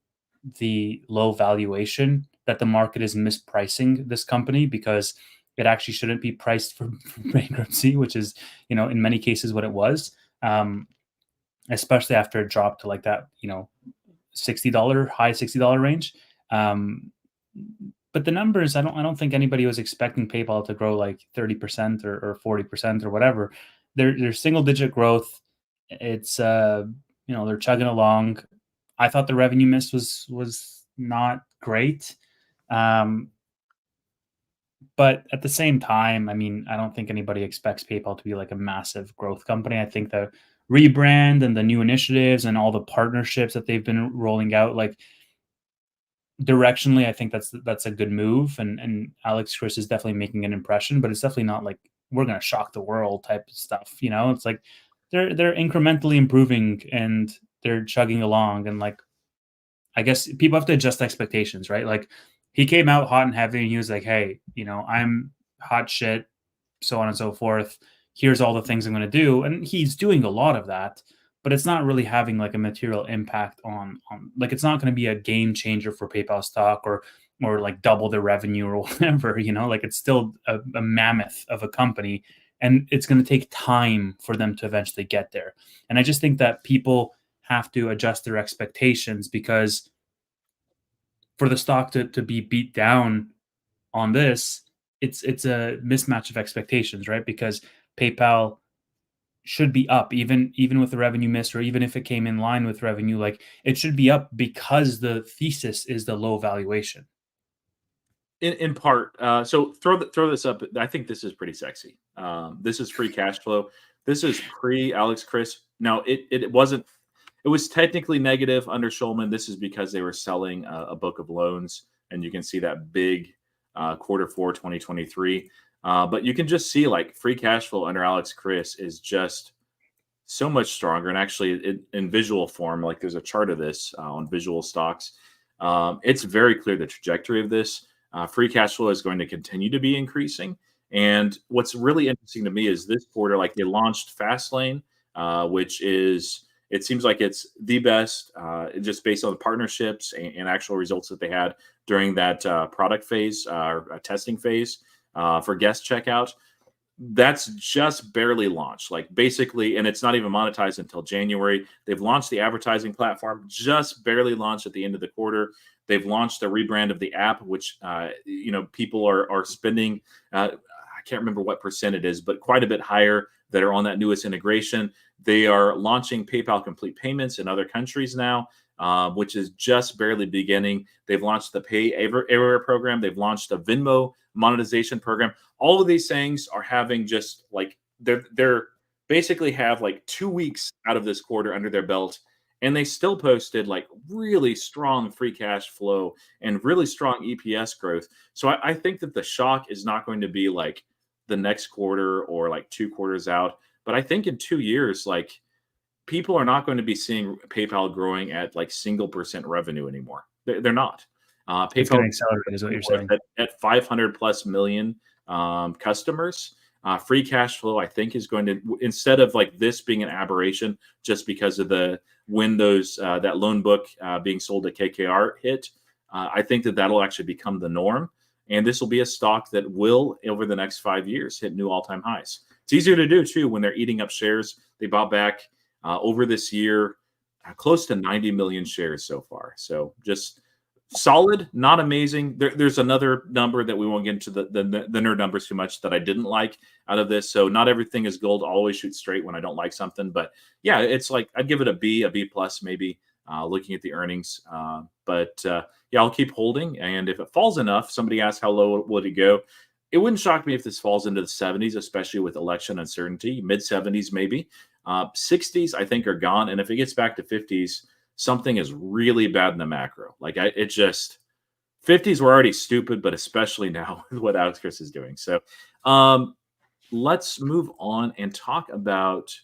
the low valuation that the market is mispricing this company because it actually shouldn't be priced for bankruptcy, which is, in many cases what it was, especially after it dropped to like that, $60, high $60 range. Um, but the numbers, I don't think anybody was expecting PayPal to grow like 30% or 40% or whatever. They're single digit growth. It's they're chugging along. I thought the revenue miss was not great. But at the same time, I mean, I don't think anybody expects PayPal to be like a massive growth company. I think the rebrand and the new initiatives and all the partnerships that they've been rolling out, like directionally, I think that's a good move. And Alex Chris is definitely making an impression, but it's definitely not like we're gonna shock the world type of stuff. It's like they're incrementally improving and they're chugging along. And like, I guess people have to adjust expectations, right? Like he came out hot and heavy and he was like, hey, I'm hot shit, so on and so forth. Here's all the things I'm going to do. And he's doing a lot of that, but it's not really having like a material impact on like, it's not going to be a game changer for PayPal stock or like double the revenue or whatever, like it's still a mammoth of a company and it's going to take time for them to eventually get there. And I just think that people have to adjust their expectations because for the stock to be beat down on this, it's a mismatch of expectations, right? Because PayPal should be up even with the revenue miss, or even if it came in line with revenue, like it should be up because the thesis is the low valuation. In part, so throw this up. I think this is pretty sexy. This is free cash flow. This is pre Alex Chris. Now it wasn't. It was technically negative under Schulman. This is because they were selling a book of loans, and you can see that big Q4 2023. But you can just see like free cash flow under Alex Chris is just so much stronger. And actually, in visual form, like there's a chart of this on visual stocks. It's very clear the trajectory of this. Free cash flow is going to continue to be increasing. And what's really interesting to me is this quarter, like they launched Fastlane, which is, it seems like it's the best just based on the partnerships and actual results that they had during that product phase or testing phase for guest checkout. That's just barely launched, like basically, and it's not even monetized until January. They've launched the advertising platform, just barely launched at the end of the quarter. They've launched a rebrand of the app, which people are spending. I can't remember what percent it is, but quite a bit higher that are on that newest integration. They are launching PayPal Complete Payments in other countries now, which is just barely beginning. They've launched the Pay Everywhere program. They've launched a Venmo monetization program. All of these things are having just like they're basically have like 2 weeks out of this quarter under their belt, and they still posted like really strong free cash flow and really strong EPS growth. So I think that the shock is not going to be like the next quarter or like 2 quarters out, but I think in 2 years, like people are not going to be seeing PayPal growing at like single percent revenue anymore. They're not. It's going PayPal to accelerate, is what you're saying. at 500 plus million customers. Free cash flow, I think, is going to, instead of like this being an aberration just because of the when those that loan book being sold at KKR hit, I think that that'll actually become the norm. And this will be a stock that will, over the next 5 years, hit new all-time highs. It's easier to do, too, when they're eating up shares. They bought back over this year close to 90 million shares so far. So just solid, not amazing. There's another number that we won't get into the nerd numbers too much that I didn't like out of this. So not everything is gold. I'll always shoot straight when I don't like something. But yeah, it's like I'd give it a B plus maybe, looking at the earnings. But yeah, I'll keep holding. And if it falls enough, somebody asked how low would it go? It wouldn't shock me if this falls into the 70s, especially with election uncertainty, mid 70s maybe. 60s, I think, are gone. And if it gets back to 50s, something is really bad in the macro. Like it just 50s were already stupid, but especially now with what Alex Chris is doing. So let's move on and talk about,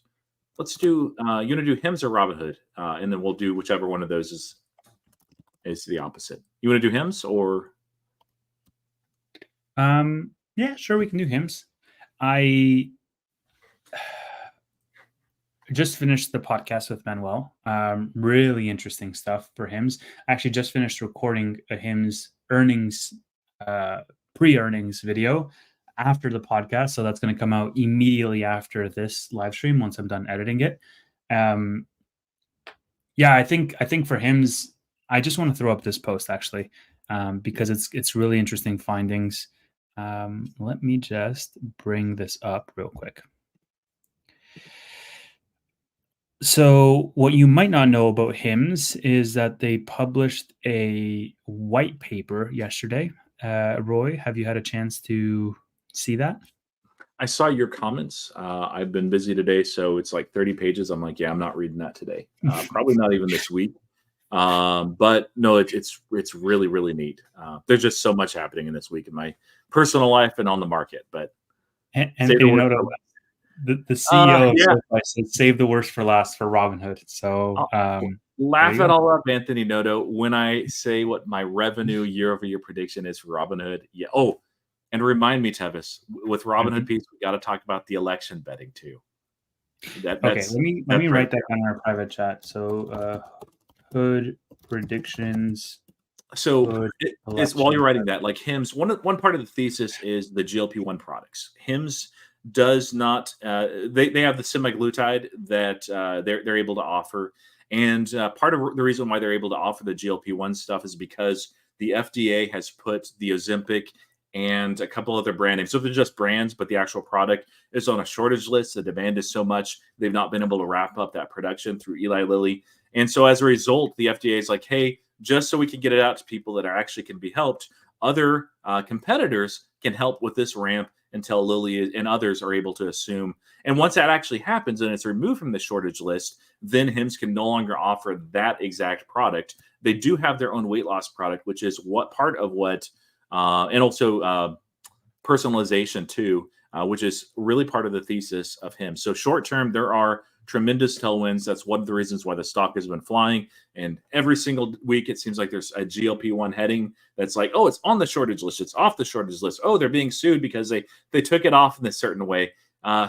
let's do, you want to do HIMS or Robinhood? And then we'll do whichever one of those is the opposite. You want to do HIMS or? Yeah, sure. We can do HIMS. I just finished the podcast with Manuel. Really interesting stuff for HIMS. I actually just finished recording a HIMS earnings, pre-earnings video. after the podcast. So that's going to come out immediately after this live stream once I'm done editing it. Yeah, I think for Hims, I just want to throw up this post actually, because it's really interesting findings. Let me just bring this up real quick. So what you might not know about Hims is that they published a white paper yesterday. Roy, have you had a chance to see that? I saw your comments. I've been busy today, so it's like 30 pages. I'm like, yeah, I'm not reading that today. Probably not even this week. But no, it's really really neat. There's just so much happening in this week in my personal life and on the market. But And save the you worst know, for last. the CEO of Yeah, SoFi said save the worst for last for Robinhood. So I'll there laugh you it go. all up, Anthony Noto, when I say what my revenue year-over-year prediction is for Robinhood. Yeah. Oh, and remind me, Tevis, with Robinhood Mhm. piece, we got to talk about the election betting too. Okay, let me That's right write that down in our private chat. So Hood predictions, So Hood it's while election. you're writing that, like Hims, one part of the thesis is the GLP-1 products. Hims does not they have the semaglutide that they're able to offer, and part of the reason why they're able to offer the GLP-1 stuff is because the FDA has put the Ozempic and a couple other brand names. So they're just brands, but the actual product is on a shortage list. The demand is so much they've not been able to wrap up that production through Eli Lilly, and so as a result, the FDA is like, hey, just so we can get it out to people that are actually can be helped. Other competitors can help with this ramp until Lilly and others are able to assume. And once that actually happens and it's removed from the shortage list, then Hims can no longer offer that exact product. They do have their own weight loss product, which is what part of what, and also personalization too, which is really part of the thesis of Hims. So short term, there are tremendous tailwinds. That's one of the reasons why the stock has been flying. And every single week, it seems like there's a GLP-1 heading that's like, oh, it's on the shortage list. It's off the shortage list. Oh, they're being sued because they took it off in a certain way.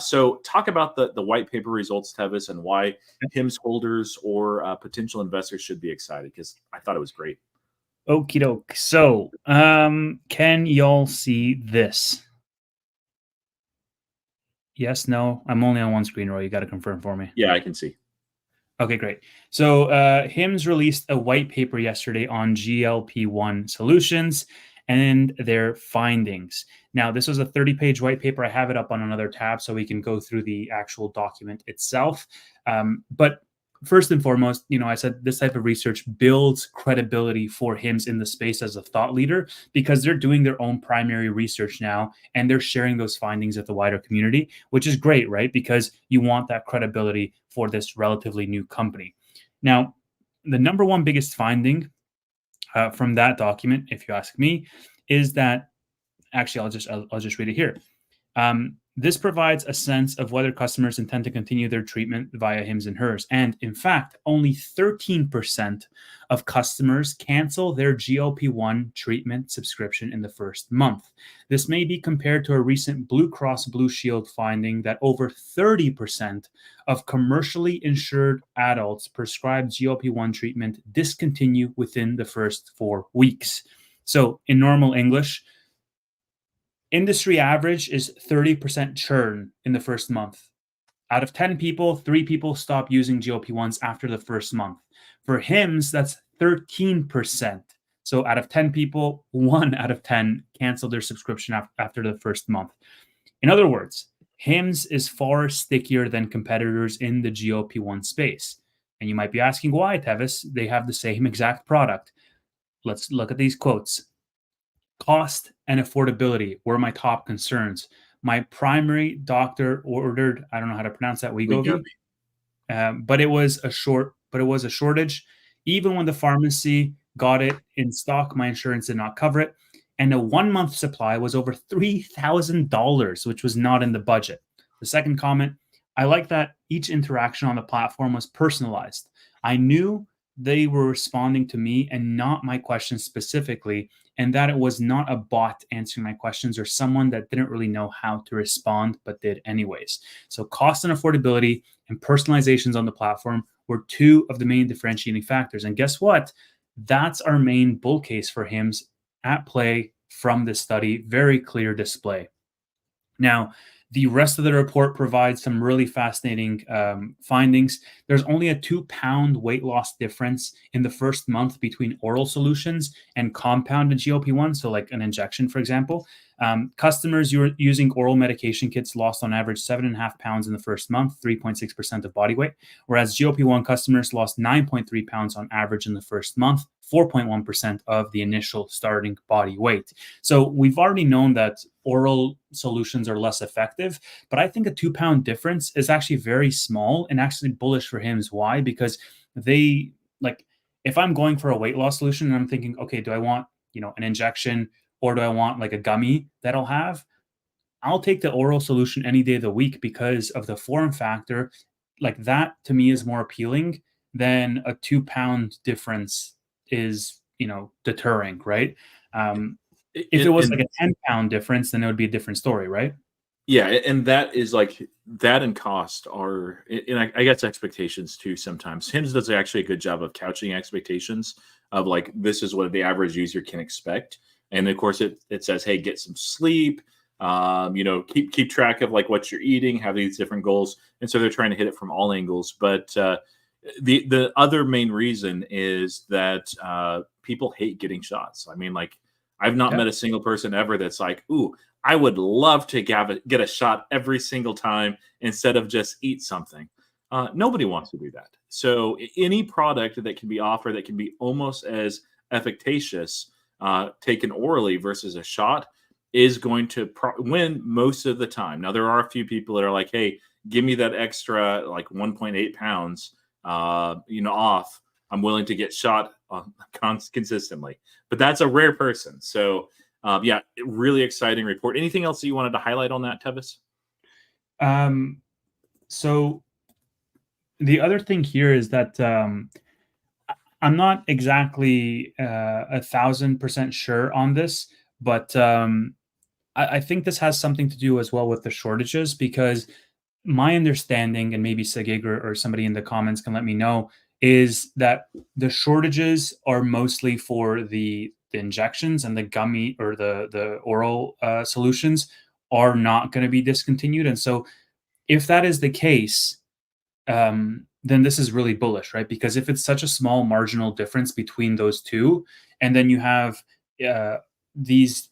So talk about the white paper results, Tevis, and why Hims holders or potential investors should be excited, because I thought it was great. Okie doke. So can y'all see this? Yes, no. I'm only on one screen, Roy. You got to confirm for me. Yeah, I can see. Okay, great. So Hims released a white paper yesterday on GLP-1 solutions and their findings. Now, this was a 30-page white paper. I have it up on another tab so we can go through the actual document itself. But first and foremost, I said this type of research builds credibility for Hims in the space as a thought leader because they're doing their own primary research now and they're sharing those findings with the wider community, which is great, right? Because you want that credibility for this relatively new company. Now, the number one biggest finding from that document, if you ask me, is that actually I'll just read it here. This provides a sense of whether customers intend to continue their treatment via Hims and Hers. And in fact, only 13% of customers cancel their GLP-1 treatment subscription in the first month. This may be compared to a recent Blue Cross Blue Shield finding that over 30% of commercially insured adults prescribed GLP-1 treatment discontinue within the first 4 weeks. So in normal English, industry average is 30% churn in the first month. Out of 10 people, 3 people stop using GLP-1s after the first month. For Hims, that's 13%. So out of 10 people, 1 out of 10 cancel their subscription after the first month. In other words, Hims is far stickier than competitors in the GLP-1 space. And you might be asking why, Tevis? They have the same exact product. Let's look at these quotes. Cost and affordability were my top concerns. My primary doctor ordered, I don't know how to pronounce that, Wegovy, but it was a shortage. Even when the pharmacy got it in stock, my insurance did not cover it. And a 1-month supply was over $3,000, which was not in the budget. The second comment, I like that each interaction on the platform was personalized. I knew they were responding to me and not my questions specifically, and that it was not a bot answering my questions or someone that didn't really know how to respond but did anyways. So cost and affordability and personalizations on the platform were 2 of the main differentiating factors. And guess what? That's our main bull case for Hims at play from this study. Very clear display. Now, the rest of the report provides some really fascinating findings. There's only a 2 pound weight loss difference in the first month between oral solutions and compounded GLP-1, so like an injection, for example. Customers using oral medication kits lost on average 7.5 pounds in the first month, 3.6% of body weight, whereas GLP-1 customers lost 9.3 pounds on average in the first month, 4.1% of the initial starting body weight. So we've already known that oral solutions are less effective, but I think a 2 pound difference is actually very small and actually bullish for him. Why? Because they like, if I'm going for a weight loss solution and I'm thinking, okay, do I want, an injection or do I want like a gummy that I'll have? I'll take the oral solution any day of the week because of the form factor. Like that to me is more appealing than a 2 pound difference is, deterring, right? Um, if it was like And a 10 pound difference, then it would be a different story, right? yeah, and that is like that and cost are, and I guess expectations too. Sometimes Hims does actually a good job of couching expectations of like this is what the average user can expect, and of course it says, hey, get some sleep, keep track of like what you're eating, have these different goals, and so they're trying to hit it from all angles. But the other main reason is that people hate getting shots. I mean, like I've not Yeah. met a single person ever that's like, ooh, I would love to get a shot every single time instead of just eat something. Nobody wants to do that. So any product that can be offered that can be almost as efficacious taken orally versus a shot is going to win most of the time. Now there are a few people that are like, hey, give me that extra like 1.8 pounds, off. I'm willing to get shot consistently, but that's a rare person. So yeah, really exciting report. Anything else that you wanted to highlight on that, Tevis? Um, so the other thing here is that I'm not exactly 1,000% sure on this, but I think this has something to do as well with the shortages because my understanding, and maybe Sagig or somebody in the comments can let me know, is that the shortages are mostly for the injections, and the gummy or the oral solutions are not going to be discontinued. And so, if that is the case, then this is really bullish, right? Because if it's such a small marginal difference between those two, and then you have these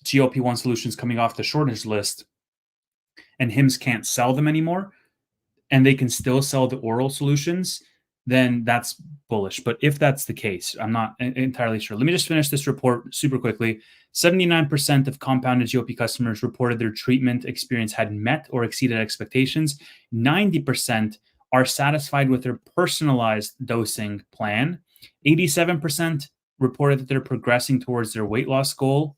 GLP-1 solutions coming off the shortage list, and Hims can't sell them anymore, and they can still sell the oral solutions, then that's bullish. But if that's the case, I'm not entirely sure. Let me just finish this report super quickly. 79% of compounded GLP customers reported their treatment experience had met or exceeded expectations. 90% are satisfied with their personalized dosing plan. 87% reported that they're progressing towards their weight loss goal,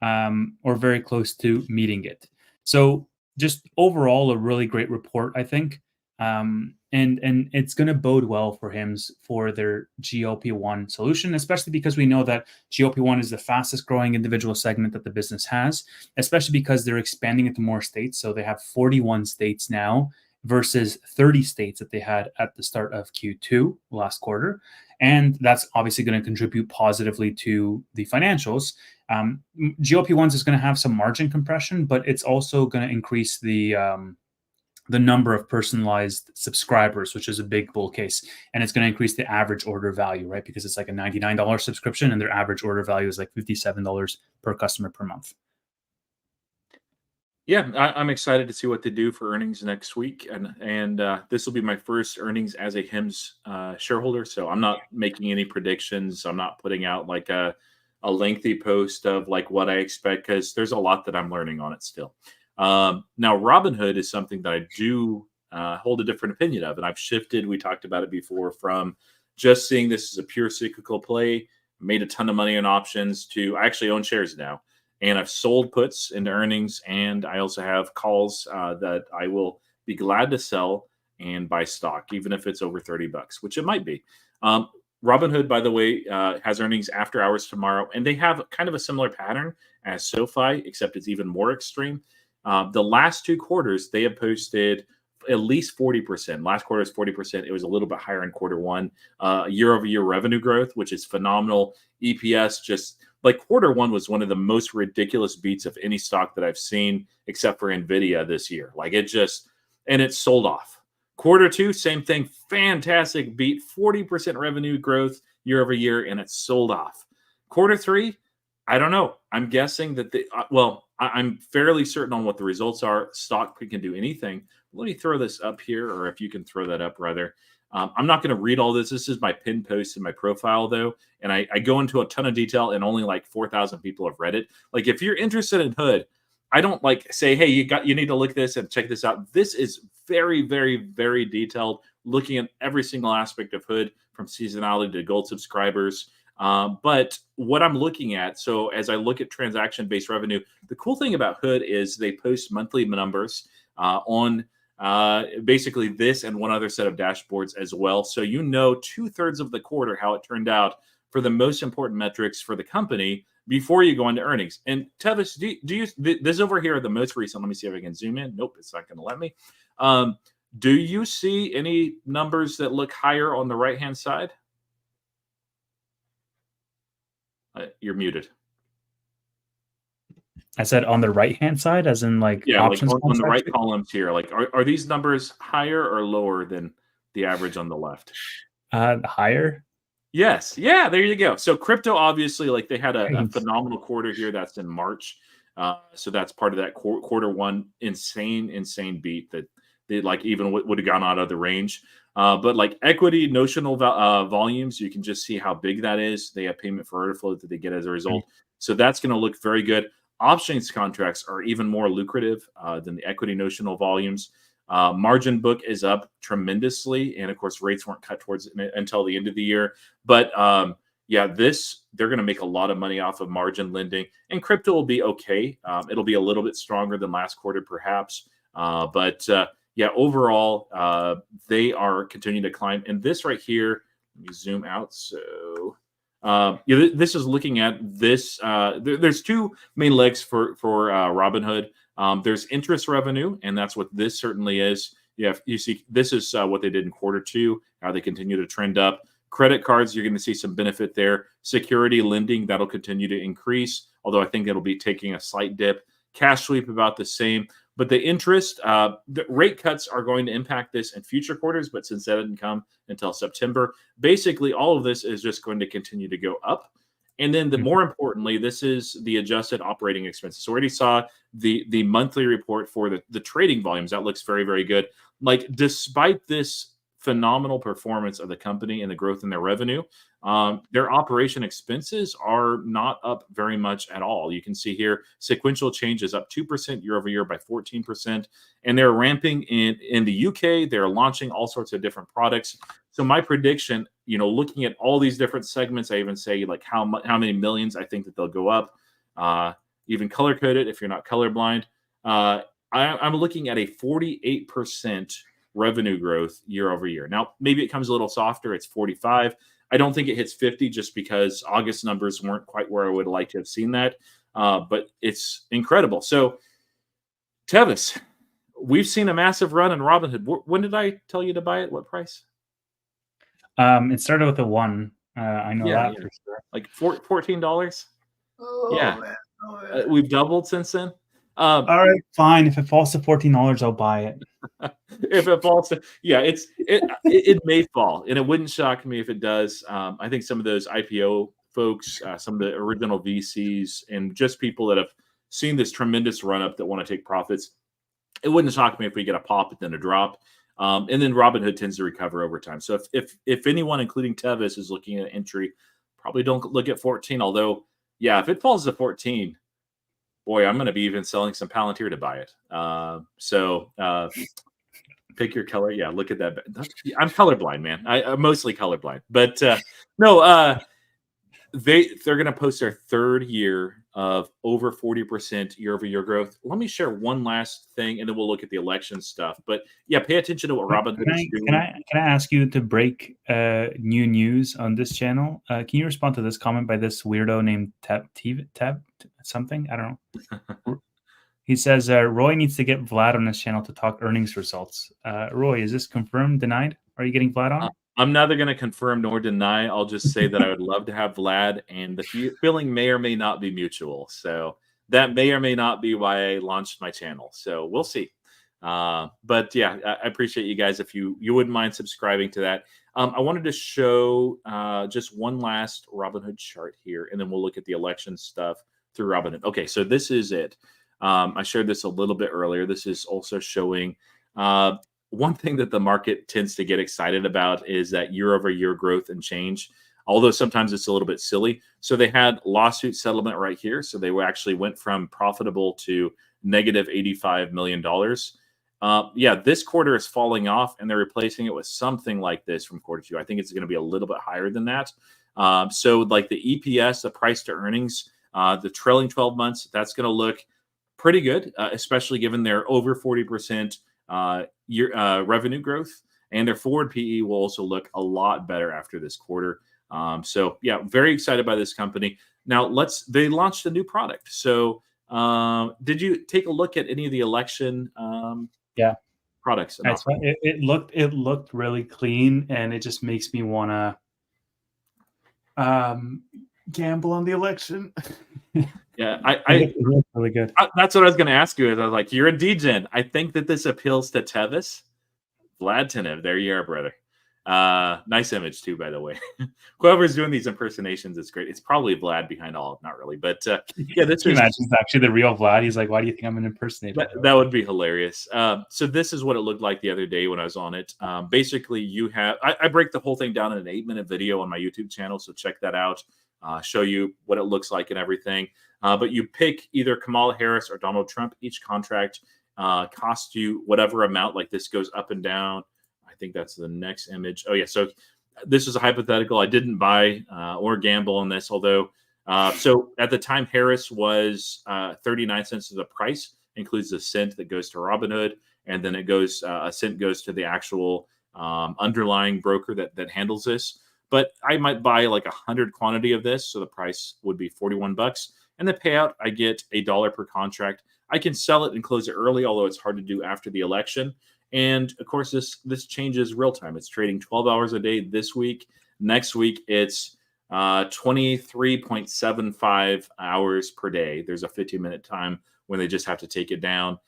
or very close to meeting it. So just overall, a really great report, I think. And it's going to bode well for Hims for their GLP-1 solution, especially because we know that GLP-1 is the fastest growing individual segment that the business has, especially because they're expanding into more states. So they have 41 states now versus 30 states that they had at the start of Q2 last quarter. And that's obviously going to contribute positively to the financials. GLP-1s is going to have some margin compression, but it's also going to increase the number of personalized subscribers, which is a big bull case. And it's going to increase the average order value, right? Because it's like a $99 subscription and their average order value is like $57 per customer per month. Yeah, I'm excited to see what they do for earnings next week, and this will be my first earnings as a Hims shareholder. So I'm not making any predictions. I'm not putting out like a lengthy post of like what I expect because there's a lot that I'm learning on it still. Now, Robinhood is something that I do hold a different opinion of, and I've shifted. We talked about it before from just seeing this as a pure cyclical play, made a ton of money on options to I actually own shares now. And I've sold puts into earnings, and I also have calls that I will be glad to sell and buy stock, even if it's over $30, which it might be. Robinhood, by the way, has earnings after hours tomorrow, and they have kind of a similar pattern as SoFi, except it's even more extreme. The last 2 quarters, they have posted at least 40%. Last quarter is 40%. It was a little bit higher in quarter one. Year over year revenue growth, which is phenomenal. EPS just like quarter one was one of the most ridiculous beats of any stock that I've seen, except for Nvidia this year. Like it just, and it sold off. Quarter two, same thing, fantastic beat, 40% revenue growth year over year, and it sold off. Quarter three, I don't know. I'm guessing that I'm fairly certain on what the results are. Stock can do anything. Let me throw this up here, or if you can throw that up, rather. I'm not going to read all this. This is my pinned post in my profile, though, and I go into a ton of detail, and only like 4,000 people have read it. Like, if you're interested in Hood, I don't like say, hey, you need to look this and check this out. This is very, very, very detailed, looking at every single aspect of Hood, from seasonality to gold subscribers. But what I'm looking at, so as I look at transaction-based revenue, the cool thing about Hood is they post monthly numbers on basically this and one other set of dashboards as well. So 2/3 of the quarter how it turned out for the most important metrics for the company before you go into earnings. And Tevis, do you this over here, the most recent? Let me see if I can zoom in. Nope, it's not going to let me. Do you see any numbers that look higher on the right-hand side? You're muted. I said on the right-hand side, as in like options like on the right columns here. Like, are these numbers higher or lower than the average on the left? Higher. Yes. Yeah, there you go. So crypto, obviously, like they had a phenomenal quarter here. That's in March. So that's part of that quarter one insane beat that they like even would have gone out of the range. But like equity notional volumes, you can just see how big that is. They have payment for order flow that they get as a result. So that's going to look very good. Options contracts are even more lucrative than the equity notional volumes. Margin book is up tremendously, and of course, rates weren't cut until the end of the year. But they're going to make a lot of money off of margin lending, and crypto will be okay. It'll be a little bit stronger than last quarter, perhaps. Overall, they are continuing to climb. And this right here, let me zoom out. So this is looking at this. There's two main legs for Robinhood. There's interest revenue, and that's what this certainly is. You see, this is what they did in quarter two, how they continue to trend up. Credit cards, you're going to see some benefit there. Security lending, that'll continue to increase, although I think it'll be taking a slight dip. Cash sweep, about the same. But the interest, the rate cuts are going to impact this in future quarters, but since that didn't come until September, basically all of this is just going to continue to go up. And then more importantly, this is the adjusted operating expenses. So we already saw the monthly report for the trading volumes. That looks very, very good. Like, despite this phenomenal performance of the company and the growth in their revenue, their operation expenses are not up very much at all. You can see here sequential changes up 2% year over year by 14%. And they're ramping in the UK. They're launching all sorts of different products. So my prediction, looking at all these different segments, I even say like how many millions I think that they'll go up. Even color coded if you're not colorblind. I'm looking at a 48% revenue growth year over year. Now, maybe it comes a little softer. It's 45. I don't think it hits 50 just because August numbers weren't quite where I would like to have seen that. But it's incredible. So, Tevis, we've seen a massive run in Robinhood. When did I tell you to buy it? What price? It started with a 1. I know that for sure. Like $14. Oh, yeah. Man. Oh, man. We've doubled since then. All right, fine. If it falls to $14, I'll buy it. If it falls to, it may fall, and it wouldn't shock me if it does. I think some of those IPO folks, some of the original VCs, and just people that have seen this tremendous run up that want to take profits, it wouldn't shock me if we get a pop and then a drop. And then Robinhood tends to recover over time. So if anyone, including Tevis, is looking at entry, probably don't look at 14. Although, if it falls to 14. Boy, I'm going to be even selling some Palantir to buy it. Pick your color. Yeah, look at that. I'm colorblind, man. I'm mostly colorblind. But they're going to post their third year of over 40% year over year growth. Let me share one last thing, and then we'll look at the election stuff. But pay attention to what Robinhood is doing. Can I ask you to break new news on this channel? Can you respond to this comment by this weirdo named Tab something? I don't know. He says Roy needs to get Vlad on his channel to talk earnings results. Roy, is this confirmed, denied? Are you getting Vlad on? I'm neither going to confirm nor deny. I'll just say that I would love to have Vlad, and the feeling may or may not be mutual. So that may or may not be why I launched my channel. So we'll see. But yeah, I appreciate you guys. If you wouldn't mind subscribing to that. I wanted to show just one last Robinhood chart here, and then we'll look at the election stuff through Robinhood. Okay, so this is it. I shared this a little bit earlier. This is also showing one thing that the market tends to get excited about is that year-over-year growth and change, although sometimes it's a little bit silly. So they had lawsuit settlement right here. So they actually went from profitable to negative $85 million. Yeah, this quarter is falling off, and they're replacing it with something like this from quarter two. I think it's going to be a little bit higher than that. So like the EPS, the price to earnings, the trailing 12 months, that's going to look pretty good, especially given their over 40% revenue growth, and their forward PE will also look a lot better after this quarter. So yeah, very excited by this company. Now they launched a new product. So did you take a look at any of the election Yeah, products? it looked really clean, and it just makes me want to gamble on the election. Yeah, It looked really good. that's what I was going to ask you. Is I was like, you're a DGen. I think that this appeals to Tevis. Vlad Tenev, there you are, brother. Nice image too, by the way. Whoever's doing these impersonations, it's great. It's probably Vlad behind all, not really, but yeah, this Can you imagine it's actually the real Vlad? He's like, "Why do you think I'm an impersonator?" That would be hilarious. So this is what it looked like the other day when I was on it. Basically, you have I break the whole thing down in an 8-minute video on my YouTube channel, so check that out. Show you what it looks like and everything. But you pick either Kamala Harris or Donald Trump. Each contract costs you whatever amount. Like this goes up and down. I think that's the next image. Oh yeah, so this is a hypothetical. I didn't buy or gamble on this, although. So at the time, Harris was 39 cents of the price, includes the cent that goes to Robinhood, and then it goes a cent goes to the actual underlying broker that handles this. But I might buy like 100 quantity of this, so the price would be $41, and the payout I get $1 per contract. I can sell it and close it early, although it's hard to do after the election. And of course, this changes real time. It's trading 12 hours a day this week. Next week, it's 23.75 hours per day. There's a 15-minute time when they just have to take it down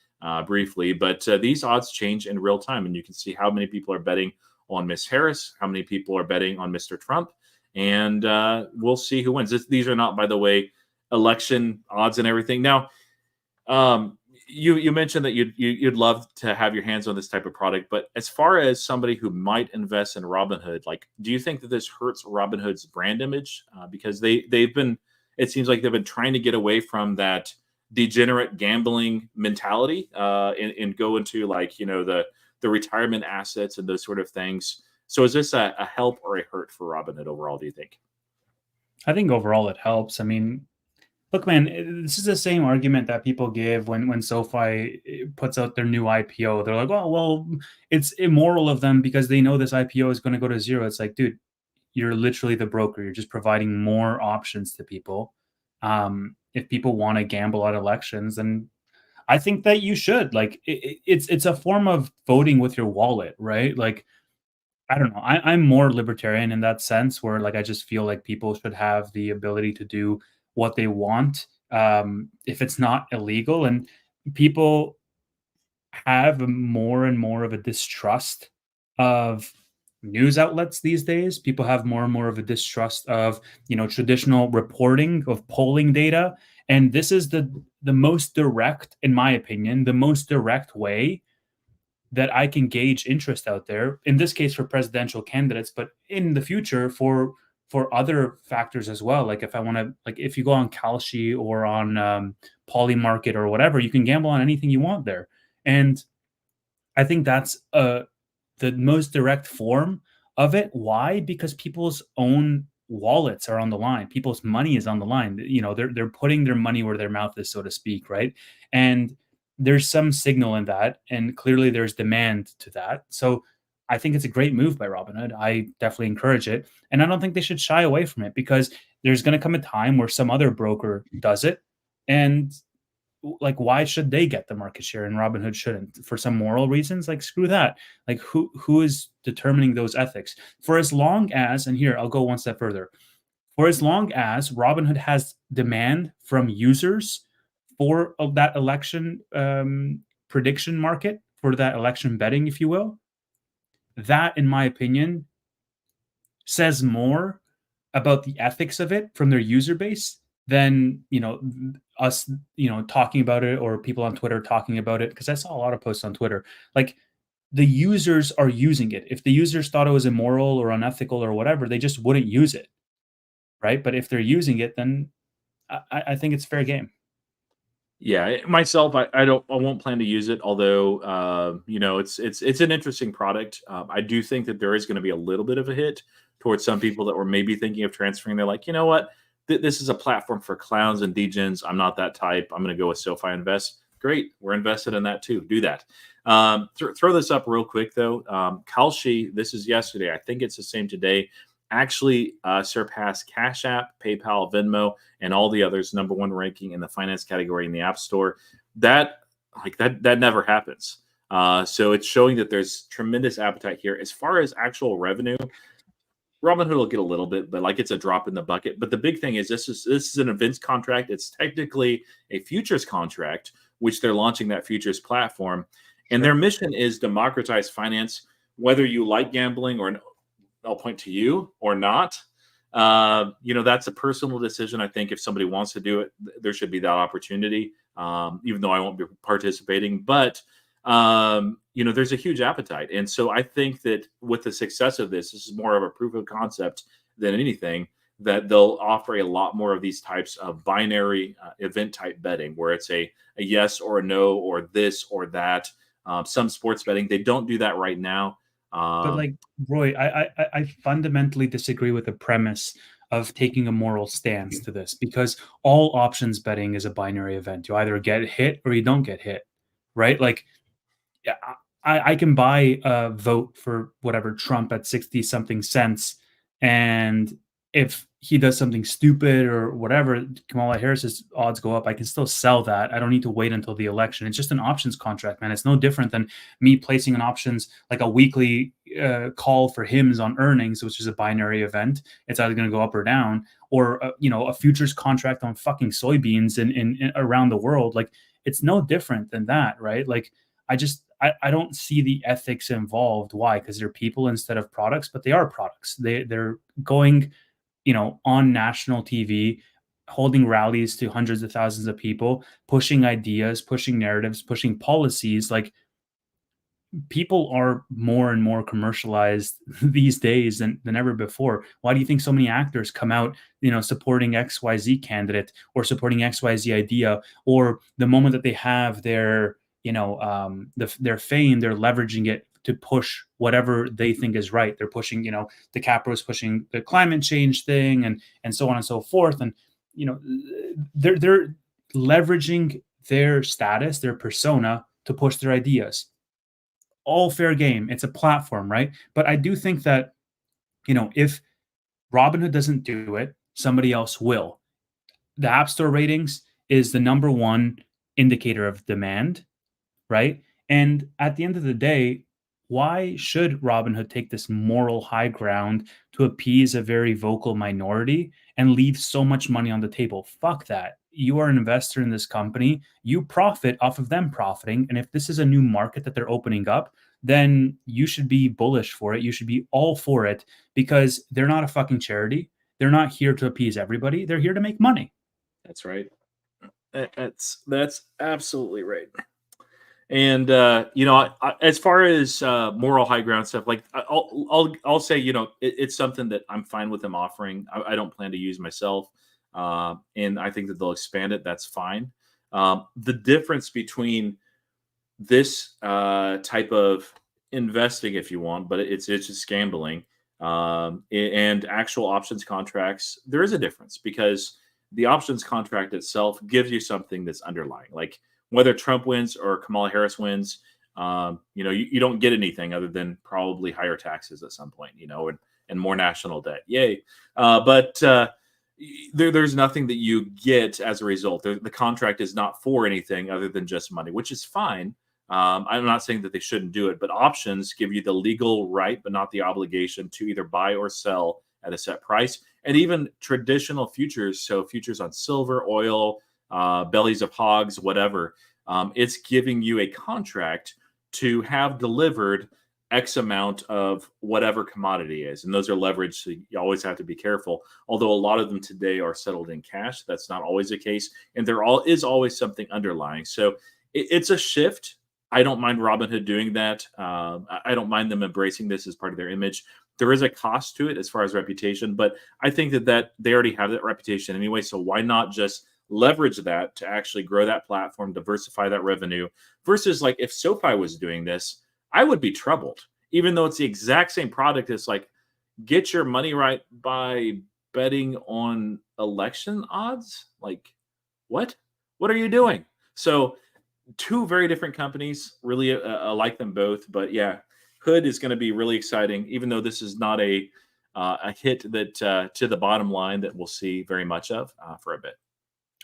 briefly. But these odds change in real time, and you can see how many people are betting on Miss Harris, how many people are betting on Mr. Trump, and we'll see who wins. These are not, by the way, election odds and everything. Now, you mentioned that you'd love to have your hands on this type of product, but as far as somebody who might invest in Robinhood, like, do you think that this hurts Robinhood's brand image? Because it seems like they've been trying to get away from that degenerate gambling mentality and go into like, the retirement assets and those sort of things. So is this a help or a hurt for Robinhood overall, do you think? I think overall it helps. I mean, look, man, this is the same argument that people give when SoFi puts out their new IPO. They're like, "Oh, well, it's immoral of them because they know this IPO is going to go to zero." It's like, dude, you're literally the broker. You're just providing more options to people. If people want to gamble at elections, then I think that you should. Like, it's a form of voting with your wallet, right? Like, I don't know. I'm more libertarian in that sense, where like I just feel like people should have the ability to do what they want if it's not illegal. And people have more and more of a distrust of news outlets these days. People have more and more of a distrust of traditional reporting of polling data. And this is the most direct, in my opinion, the most direct way that I can gauge interest out there, in this case for presidential candidates, but in the future for other factors as well. Like if I want to, like if you go on Kalshi or on Polymarket or whatever, you can gamble on anything you want there. And I think that's the most direct form of it. Why? Because people's own wallets are on the line. People's money is on the line. They're putting their money where their mouth is, so to speak, right? And there's some signal in that, and clearly there's demand to that. So I think it's a great move by Robinhood. I definitely encourage it, and I don't think they should shy away from it because there's going to come a time where some other broker does it, and like, why should they get the market share and Robinhood shouldn't? For some moral reasons? Like, screw that. Like, who is determining those ethics? For as long as, and here I'll go one step further, for as long as Robinhood has demand from users for that election prediction market, for that election betting, if you will, that, in my opinion, says more about the ethics of it from their user base than, us, talking about it, or people on Twitter talking about it. Because I saw a lot of posts on Twitter. Like, the users are using it. If the users thought it was immoral or unethical or whatever, they just wouldn't use it, right? But if they're using it, then I think it's fair game. Yeah, myself, I won't plan to use it. Although, it's an interesting product. I do think that there is going to be a little bit of a hit towards some people that were maybe thinking of transferring. They're like, you know what, this is a platform for clowns and degens. I'm not that type. I'm going to go with SoFi Invest. Great, we're invested in that too. Do that. Throw this up real quick though. Kalshi, this is yesterday. I think it's the same today. Actually surpassed Cash App, PayPal, Venmo, and all the others, number one ranking in the finance category in the App Store. That never happens. So it's showing that there's tremendous appetite here. As far as actual revenue, Robinhood will get a little bit, but like, it's a drop in the bucket. But the big thing is this is an events contract. It's technically a futures contract, which they're launching that futures platform. And their mission is democratize finance, whether you like gambling or I'll point to you or not. That's a personal decision. I think if somebody wants to do it, there should be that opportunity, even though I won't be participating. But, there's a huge appetite. And so I think that with the success of this is more of a proof of concept than anything, that they'll offer a lot more of these types of binary event type betting, where it's a yes or a no, or this or that. Some sports betting, they don't do that right now. But, like, Roy, I fundamentally disagree with the premise of taking a moral stance to this, because all options betting is a binary event. You either get hit or you don't get hit, right? Like, yeah, I can buy a vote for whatever Trump at 60 something cents, and if he does something stupid or whatever, Kamala Harris's odds go up. I can still sell that. I don't need to wait until the election. It's just an options contract, man. It's no different than me placing an options, like a weekly call for hymns on earnings, which is a binary event. It's either going to go up or down, or a futures contract on fucking soybeans in around the world. Like, it's no different than that, right? Like, I don't see the ethics involved. Why? Because they're people instead of products, but they are products. They're going, on national TV, holding rallies to hundreds of thousands of people, pushing ideas, pushing narratives, pushing policies. Like, people are more and more commercialized these days than ever before. Why do you think so many actors come out, supporting XYZ candidate or supporting XYZ idea, or the moment that they have their, their fame, they're leveraging it to push whatever they think is right. They're pushing, the Capros pushing the climate change thing, and so on and so forth. And, they're leveraging their status, their persona, to push their ideas. All fair game. It's a platform, right? But I do think that, if Robinhood doesn't do it, somebody else will. The App Store ratings is the number one indicator of demand, right? And at the end of the day, why should Robinhood take this moral high ground to appease a very vocal minority and leave so much money on the table? Fuck that. You are an investor in this company. You profit off of them profiting. And if this is a new market that they're opening up, then you should be bullish for it. You should be all for it, because they're not a fucking charity. They're not here to appease everybody. They're here to make money. That's right. That's absolutely right. And as far as moral high ground stuff, like, I'll say, it's something that I'm fine with them offering. I don't plan to use myself, and I think that they'll expand it. That's fine. The difference between this type of investing, if you want, but it's just gambling, and actual options contracts, there is a difference, because the options contract itself gives you something that's underlying, like whether Trump wins or Kamala Harris wins. You don't get anything other than probably higher taxes at some point, and more national debt. Yay. But there's nothing that you get as a result. The contract is not for anything other than just money, which is fine. I'm not saying that they shouldn't do it, but options give you the legal right, but not the obligation to either buy or sell at a set price. And even traditional futures, so futures on silver, oil, bellies of hogs, whatever, it's giving you a contract to have delivered X amount of whatever commodity is. And those are leveraged, so you always have to be careful. Although a lot of them today are settled in cash, that's not always the case. And is always something underlying. So it's a shift. I don't mind Robinhood doing that. I don't mind them embracing this as part of their image. There is a cost to it as far as reputation, but I think that they already have that reputation anyway. So why not just leverage that to actually grow that platform, diversify that revenue, versus like if SoFi was doing this, I would be troubled, even though it's the exact same product. It's like, get your money right by betting on election odds. Like, what are you doing? So two very different companies, really like them both. But yeah, Hood is going to be really exciting, even though this is not a hit that to the bottom line that we'll see very much of for a bit.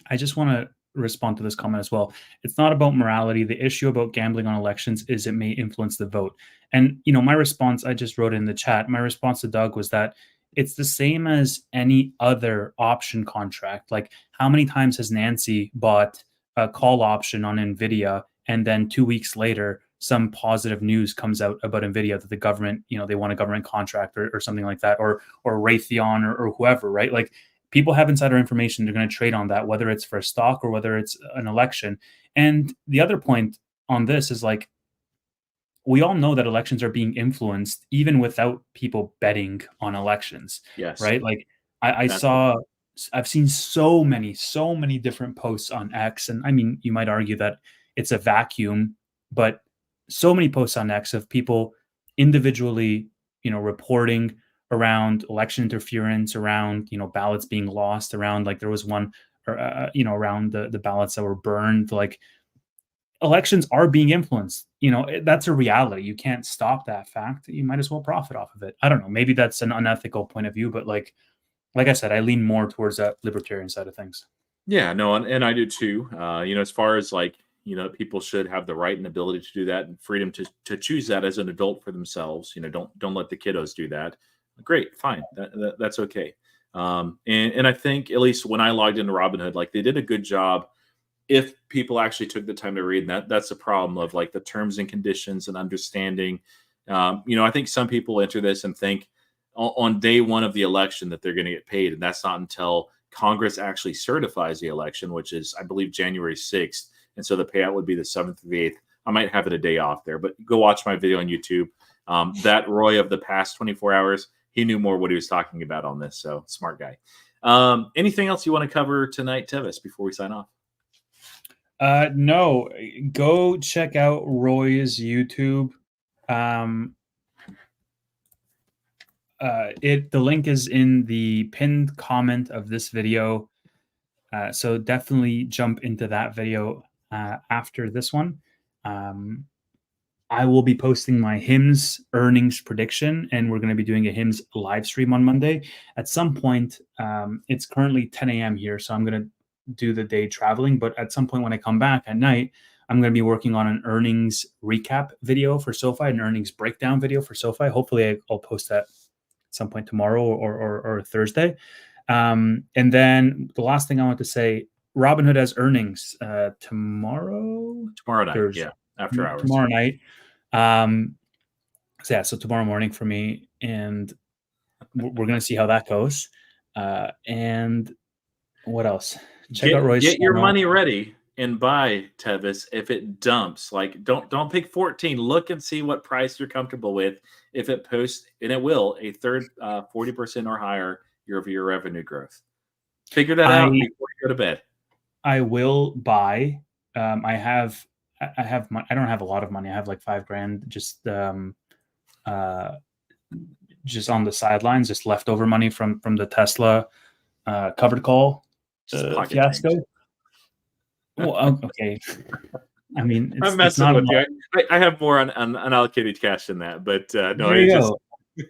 I just want to respond to this comment as well. It's not about morality. The issue about gambling on elections is it may influence the vote. And, my response, I just wrote in the chat, my response to Doug was that it's the same as any other option contract. Like, how many times has Nancy bought a call option on NVIDIA, and then 2 weeks later, some positive news comes out about NVIDIA that the government, they want a government contract or something like that, or Raytheon or whoever, right? Like, people have insider information. They're going to trade on that, whether it's for a stock or whether it's an election. And the other point on this is like, we all know that elections are being influenced even without people betting on elections. Yes. Right. Like I've seen so many different posts on X. And I mean, you might argue that it's a vacuum, but so many posts on X of people individually, reporting around election interference, around ballots being lost, around like there was one, around the ballots that were burned. Like, elections are being influenced. That's a reality. You can't stop that fact. You might as well profit off of it. I don't know. Maybe that's an unethical point of view, but like I said, I lean more towards that libertarian side of things. Yeah, no, and I do too. As far as like, people should have the right and ability to do that and freedom to choose that as an adult for themselves. Don't let the kiddos do that. Great, fine, that's okay. And I think at least when I logged into Robinhood, like they did a good job. If people actually took the time to read, and that's the problem of like the terms and conditions and understanding. I think some people enter this and think on day one of the election that they're going to get paid, and that's not until Congress actually certifies the election, which is, I believe, January 6th. And so the payout would be the 7th or the 8th. I might have it a day off there, but go watch my video on YouTube. That Roy of the past 24 hours, he knew more what he was talking about on this. So smart guy. Anything else you want to cover tonight, Tevis, before we sign off? No, go check out Roy's YouTube. The link is in the pinned comment of this video. So definitely jump into that video after this one. I will be posting my HIMS earnings prediction, and we're going to be doing a HIMS live stream on Monday. At some point, it's currently 10 a.m. here, so I'm going to do the day traveling. But at some point when I come back at night, I'm going to be working on an earnings recap video for SoFi, an earnings breakdown video for SoFi. Hopefully, I'll post that at some point tomorrow or Thursday. And then the last thing I want to say, Robinhood has earnings tomorrow night. Thursday. Yeah, after hours. Tomorrow night. So tomorrow morning for me, and we're going to see how that goes. And what else? Check out Roy's channel. Your money ready and buy, Tevis. If it dumps, like don't pick 14. Look and see what price you're comfortable with. If it posts, and it will, a third 40% or higher year-over-year revenue growth. Figure that out before you go to bed. I will buy. I have I don't have a lot of money. I have like $5,000 just on the sidelines, just leftover money from the Tesla covered call fiasco. Well, okay. I mean, I'm messing with you. I have more on unallocated cash than that, but no, there you go.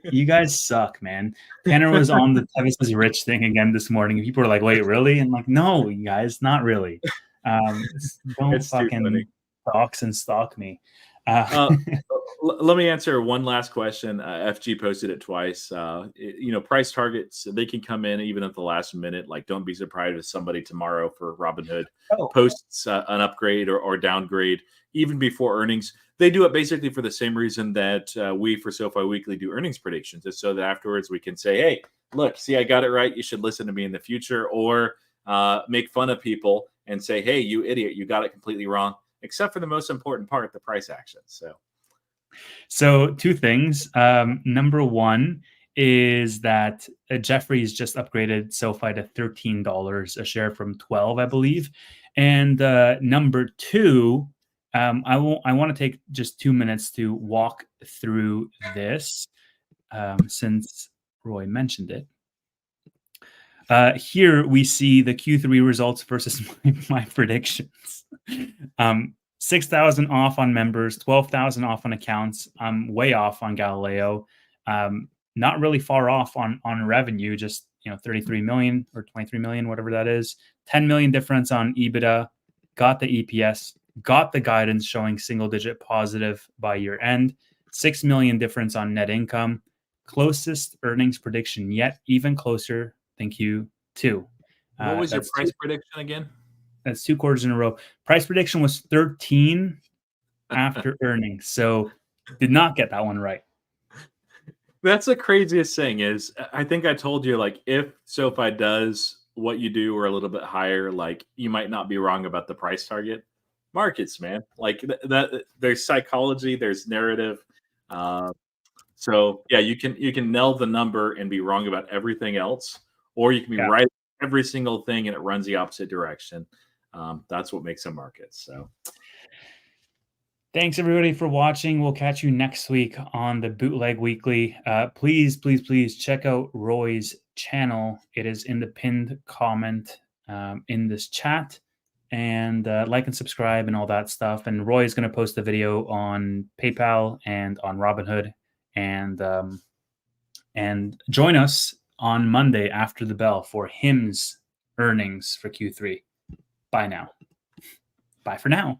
You guys suck, man. Tanner was on the Tevis is rich thing again this morning. People were like, "Wait, really?" And like, "No, you guys, not really. Don't It's too funny. fucking dox and stalk me." Uh, Let me answer one last question. FG posted it twice. Price targets, they can come in even at the last minute. Like, don't be surprised if somebody tomorrow for Robinhood Oh, posts an upgrade or downgrade even before earnings. They do it basically for the same reason that we for SoFi Weekly do earnings predictions. It's so that afterwards we can say, hey, look, see, I got it right. You should listen to me in the future, or make fun of people and say, hey, you idiot, you got it completely wrong, except for the most important part, the price action. So two things. Number one is that Jeffrey's just upgraded SoFi to $13 a share from 12, I believe. And number two, I want to take just 2 minutes to walk through this since Roy mentioned it. Here we see the Q3 results versus my predictions. 6,000 off on members, 12,000 off on accounts. I'm way off on Galileo. Not really far off on revenue, just 33 million or 23 million, whatever that is. 10 million difference on EBITDA. Got the EPS. Got the guidance showing single digit positive by year end. 6 million difference on net income. Closest earnings prediction yet, even closer than Q2. What was your price prediction again? That's 2 quarters in a row. Price prediction was 13 after earnings. So did not get that one right. That's the craziest thing is I think I told you, like, if SoFi does what you do or a little bit higher, like, you might not be wrong about the price target. Markets, man. Like that there's psychology, there's narrative. So yeah, you can nail the number and be wrong about everything else, or you can be right every single thing and it runs the opposite direction. That's what makes a market. So thanks everybody for watching. We'll catch you next week on the Bootleg Weekly. Please check out Roy's channel. It is in the pinned comment in this chat, and like and subscribe and all that stuff. And Roy is going to post a video on PayPal and on Robinhood, and join us on Monday after the bell for Him's earnings for Q3. Bye now. Bye for now.